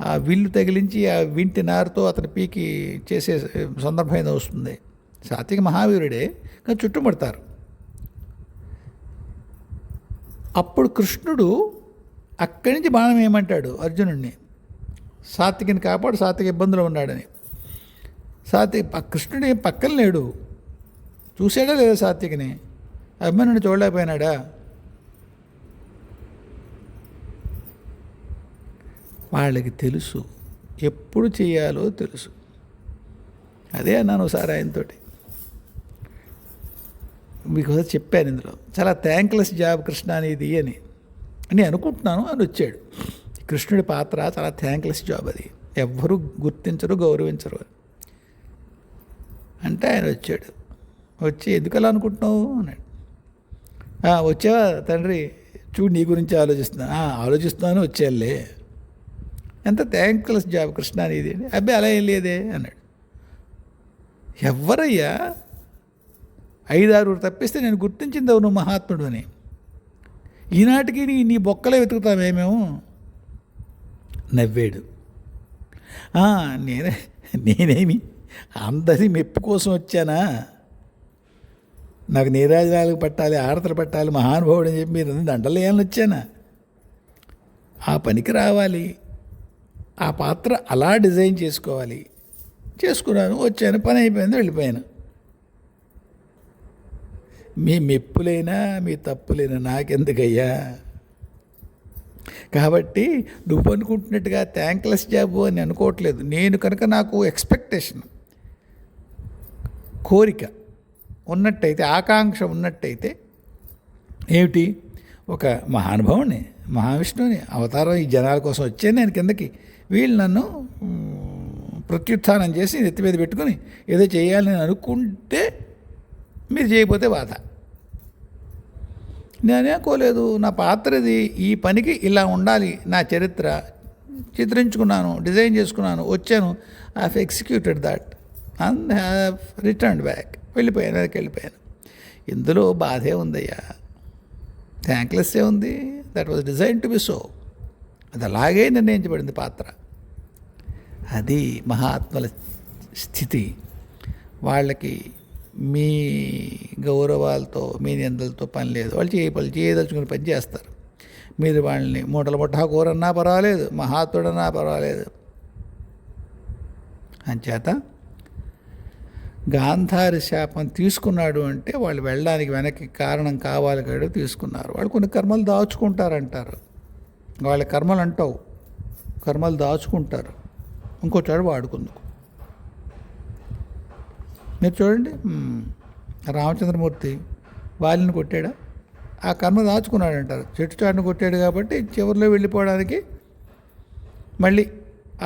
ఆ విల్లు తగిలించి ఆ వింటి నారుతో అతని పీకి చేసే సందర్భం ఏదో వస్తుంది. సాత్యకి మహావీరుడే, కానీ చుట్టుముడతారు. అప్పుడు కృష్ణుడు అక్కడి నుంచి బాణం వేయమంటాడు అర్జునుడిని, సాత్యకిని కాపాడు, సాత్యకి ఇబ్బందులు ఉన్నాడని. కృష్ణుడు పక్కన లేడు, చూసాడా లేదా సాత్యకిని? అభిమన్యుడిని చూడలేకపోయినాడా? వాళ్ళకి తెలుసు, ఎప్పుడు చేయాలో తెలుసు. అదే అన్నాను ఒకసారి ఆయనతోటి, మీకు చెప్పాను ఇందులో, చాలా థ్యాంక్లెస్ జాబ్ కృష్ణ అనేది అని నేను అనుకుంటున్నాను అని వచ్చాడు. కృష్ణుడి పాత్ర చాలా థ్యాంక్లెస్ జాబ్, అది ఎవ్వరూ గుర్తించరు, గౌరవించరు అంటే ఆయన వచ్చాడు. వచ్చి ఎందుకు అలా అనుకుంటున్నావు అన్నాడు. వచ్చావా తండ్రి, చూడు నీ గురించి ఆలోచిస్తున్నాను వచ్చేయాలే. ఎంత థ్యాంక్లెస్ జాబ్ కృష్ణ అనేది. అబ్బాయి అలా ఏం లేదే అన్నాడు. ఎవరయ్యా 5-6 తప్పిస్తే నేను గుర్తించింది నువ్వు మహాత్ముడు అని. ఈనాటికి నీ బొక్కలే వెతుకుతామేమేమో. నవ్వాడు. నేనేమి అందరి మెప్పు కోసం వచ్చానా? నాకు నీరాజనాలకు పట్టాలి, ఆడతలు పట్టాలి, మహానుభావుడు అని చెప్పి మీరు దండలు వేయాలని వచ్చానా? ఆ పనికి రావాలి, ఆ పాత్ర అలా డిజైన్ చేసుకోవాలి. చేసుకున్నాను, వచ్చాను, పని అయిపోయింది, వెళ్ళిపోయాను. మీ మెప్పులైనా మీ తప్పులైనా నాకెందుకయ్యా? కాబట్టి నువ్వు అనుకుంటున్నట్టుగా థ్యాంక్లెస్ జాబ్ అని అనుకోవట్లేదు. నేను కనుక నాకు ఎక్స్పెక్టేషన్, కోరిక ఉన్నట్టయితే, ఆకాంక్ష ఉన్నట్టయితే, ఏమిటి, ఒక మహానుభావుని, మహావిష్ణువుని అవతారం ఈ జనాల కోసం వచ్చాను నేను కిందకి, వీళ్ళు నన్ను ప్రత్యుత్థానం చేసి నెత్తి మీద పెట్టుకుని ఏదో చేయాలని అనుకుంటే మీరు చేయకపోతే బాధ. నేనేకోలేదు, నా పాత్ర ఇది, ఈ పనికి ఇలా ఉండాలి, నా చరిత్ర చిత్రించుకున్నాను, డిజైన్ చేసుకున్నాను, వచ్చాను, I have executed that and have returned back, వెళ్ళిపోయాను. ఇందులో బాధే ఉందయ్యా, థ్యాంక్లెస్సే ఉంది. That was design to be so. అది అలాగే నిర్ణయించబడింది పాత్ర. అది మహాత్ముల స్థితి. వాళ్ళకి మీ గౌరవాలతో, మీ నిందలతో పని లేదు. వాళ్ళు చేయదలుచుకుని పని చేస్తారు. మీరు వాళ్ళని మూటల ముఠా కూరన్నా పర్వాలేదు, మహాత్ముడన్నా పర్వాలేదు. అంచేత గాంధారి శాపం తీసుకున్నాడు అంటే వాళ్ళు వెళ్ళడానికి వెనక్కి కారణం కావాలి కాబట్టి తీసుకున్నారు. వాళ్ళు కొన్ని కర్మలు దాచుకుంటారంటారు. వాళ్ళ కర్మలు అంటావు, కర్మలు దాచుకుంటారు, ఇంకోసారి వాడుకుందుకు. మీరు చూడండి, రామచంద్రమూర్తి వాలిని కొట్టాడా? ఆ కర్మ దాచుకున్నాడు అంటారు. చెట్టు చాటును కొట్టాడు కాబట్టి చివరిలో వెళ్ళిపోవడానికి మళ్ళీ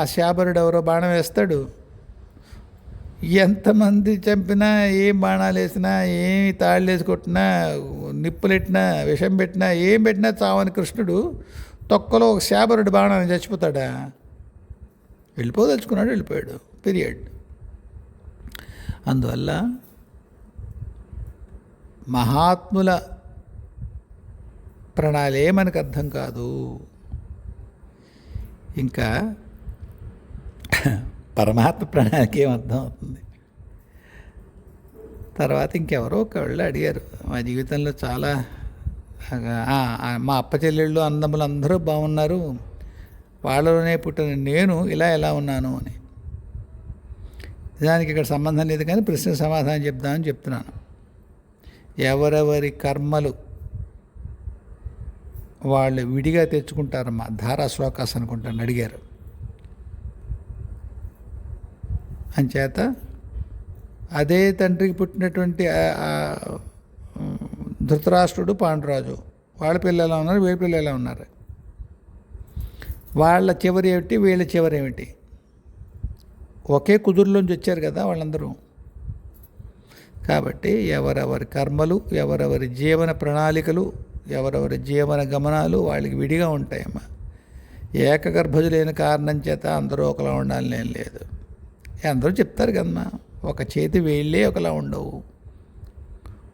ఆ శాబరుడు ఎవరో బాణం వేస్తాడు. ఎంతమంది చంపినా, ఏం బాణాలు వేసినా, ఏమి తాళ్ళు వేసి కొట్టినా, నిప్పులెట్టినా, విషం పెట్టినా, ఏం పెట్టినా చావని కృష్ణుడు తొక్కలో ఒక శాబరుడు బాణాన్ని చచ్చిపోతాడా? వెళ్ళిపోదలుచుకున్నాడు, వెళ్ళిపోయాడు, పీరియడ్. అందువల్ల మహాత్ముల ప్రణాళే మనకు అర్థం కాదు. ఇంకా పరమాత్మ ప్రణాళిక ఏం అర్థం అవుతుంది? తర్వాత ఇంకెవరో ఒకళ్ళు అడిగారు, మా జీవితంలో చాలా మా అప్ప చెల్లెళ్ళు అన్నదమ్ములు అందరూ బాగున్నారు, వాళ్ళలోనే పుట్టిన నేను ఎలా ఉన్నాను అని. దానికి ఇక్కడ సంబంధం లేదు, కానీ ప్రశ్నకు సమాధానం చెప్దామని చెప్తున్నాను. ఎవరెవరి కర్మలు వాళ్ళు విడిగా తెచ్చుకుంటారమ్మా. ధారా శ్లోకాస్ అనుకుంటాను అడిగారు. అంచేత అదే తండ్రికి పుట్టినటువంటి ధృతరాష్ట్రుడు, పాండురాజు, వాళ్ళ పిల్లలు ఎలా ఉన్నారు, వీళ్ళ పిల్లలు ఎలా ఉన్నారు, వాళ్ళ చివరి ఏమిటి, వీళ్ళ చివరి ఏమిటి, ఒకే కుదురులోంచి వచ్చారు కదా వాళ్ళందరూ. కాబట్టి ఎవరెవరి కర్మలు, ఎవరెవరి జీవన ప్రణాళికలు, ఎవరెవరి జీవన గమనాలు వాళ్ళకి విడిగా ఉంటాయమ్మా. ఏకగర్భజులైన కారణం చేత అందరూ ఒకలా ఉండాలని ఏం లేదు. అందరూ చెప్తారు కదమ్మా, ఒక చేతి వేళ్ళే ఒకలా ఉండవు,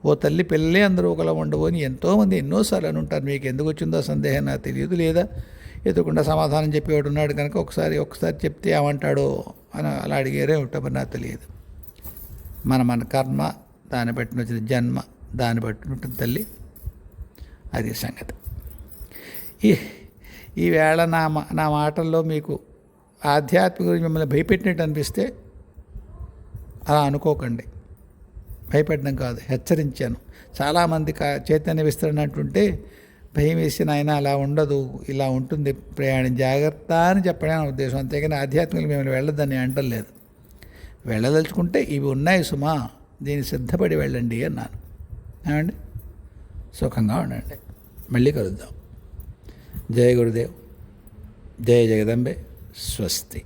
ఓ తల్లి పిల్లలే అందరూ ఒకలా ఉండవు అని ఎంతోమంది ఎన్నోసార్లు అని ఉంటారు. మీకు ఎందుకు వచ్చిందో సందేహం నాకు తెలియదు, లేదా ఎదుకుండా సమాధానం చెప్పేవాడు ఉన్నాడు కనుక ఒకసారి చెప్తే ఏమంటాడో అని అలా అడిగారే ఉంటామని నాకు తెలియదు. మన కర్మ దాన్ని బట్టి వచ్చిన జన్మ దాన్ని బట్టి ఉంటుంది తల్లి. అది సంగతి. ఈవేళ నా మాటల్లో మీకు ఆధ్యాత్మిక మిమ్మల్ని భయపెట్టినట్టు అనిపిస్తే అలా అనుకోకండి. భయపెట్టడం కాదు, హెచ్చరించాను. చాలామంది చైతన్య విస్తరణ అంటుంటే భయం వేసి నాయన అలా ఉండదు, ఇలా ఉంటుంది ప్రయాణం, జాగ్రత్త అని చెప్పడం ఉద్దేశం. అంతేగాని ఆధ్యాత్మికలు మిమ్మల్ని వెళ్ళొద్దని అంటలేదు. వెళ్ళదలుచుకుంటే ఇవి ఉన్నాయి సుమా, దీన్ని సిద్ధపడి వెళ్ళండి అన్నాను. ఏమండి, సుఖంగా ఉండండి. మళ్ళీ కలుద్దాం. జయ గురుదేవ్, జయ జగదంబే, స్వస్తి.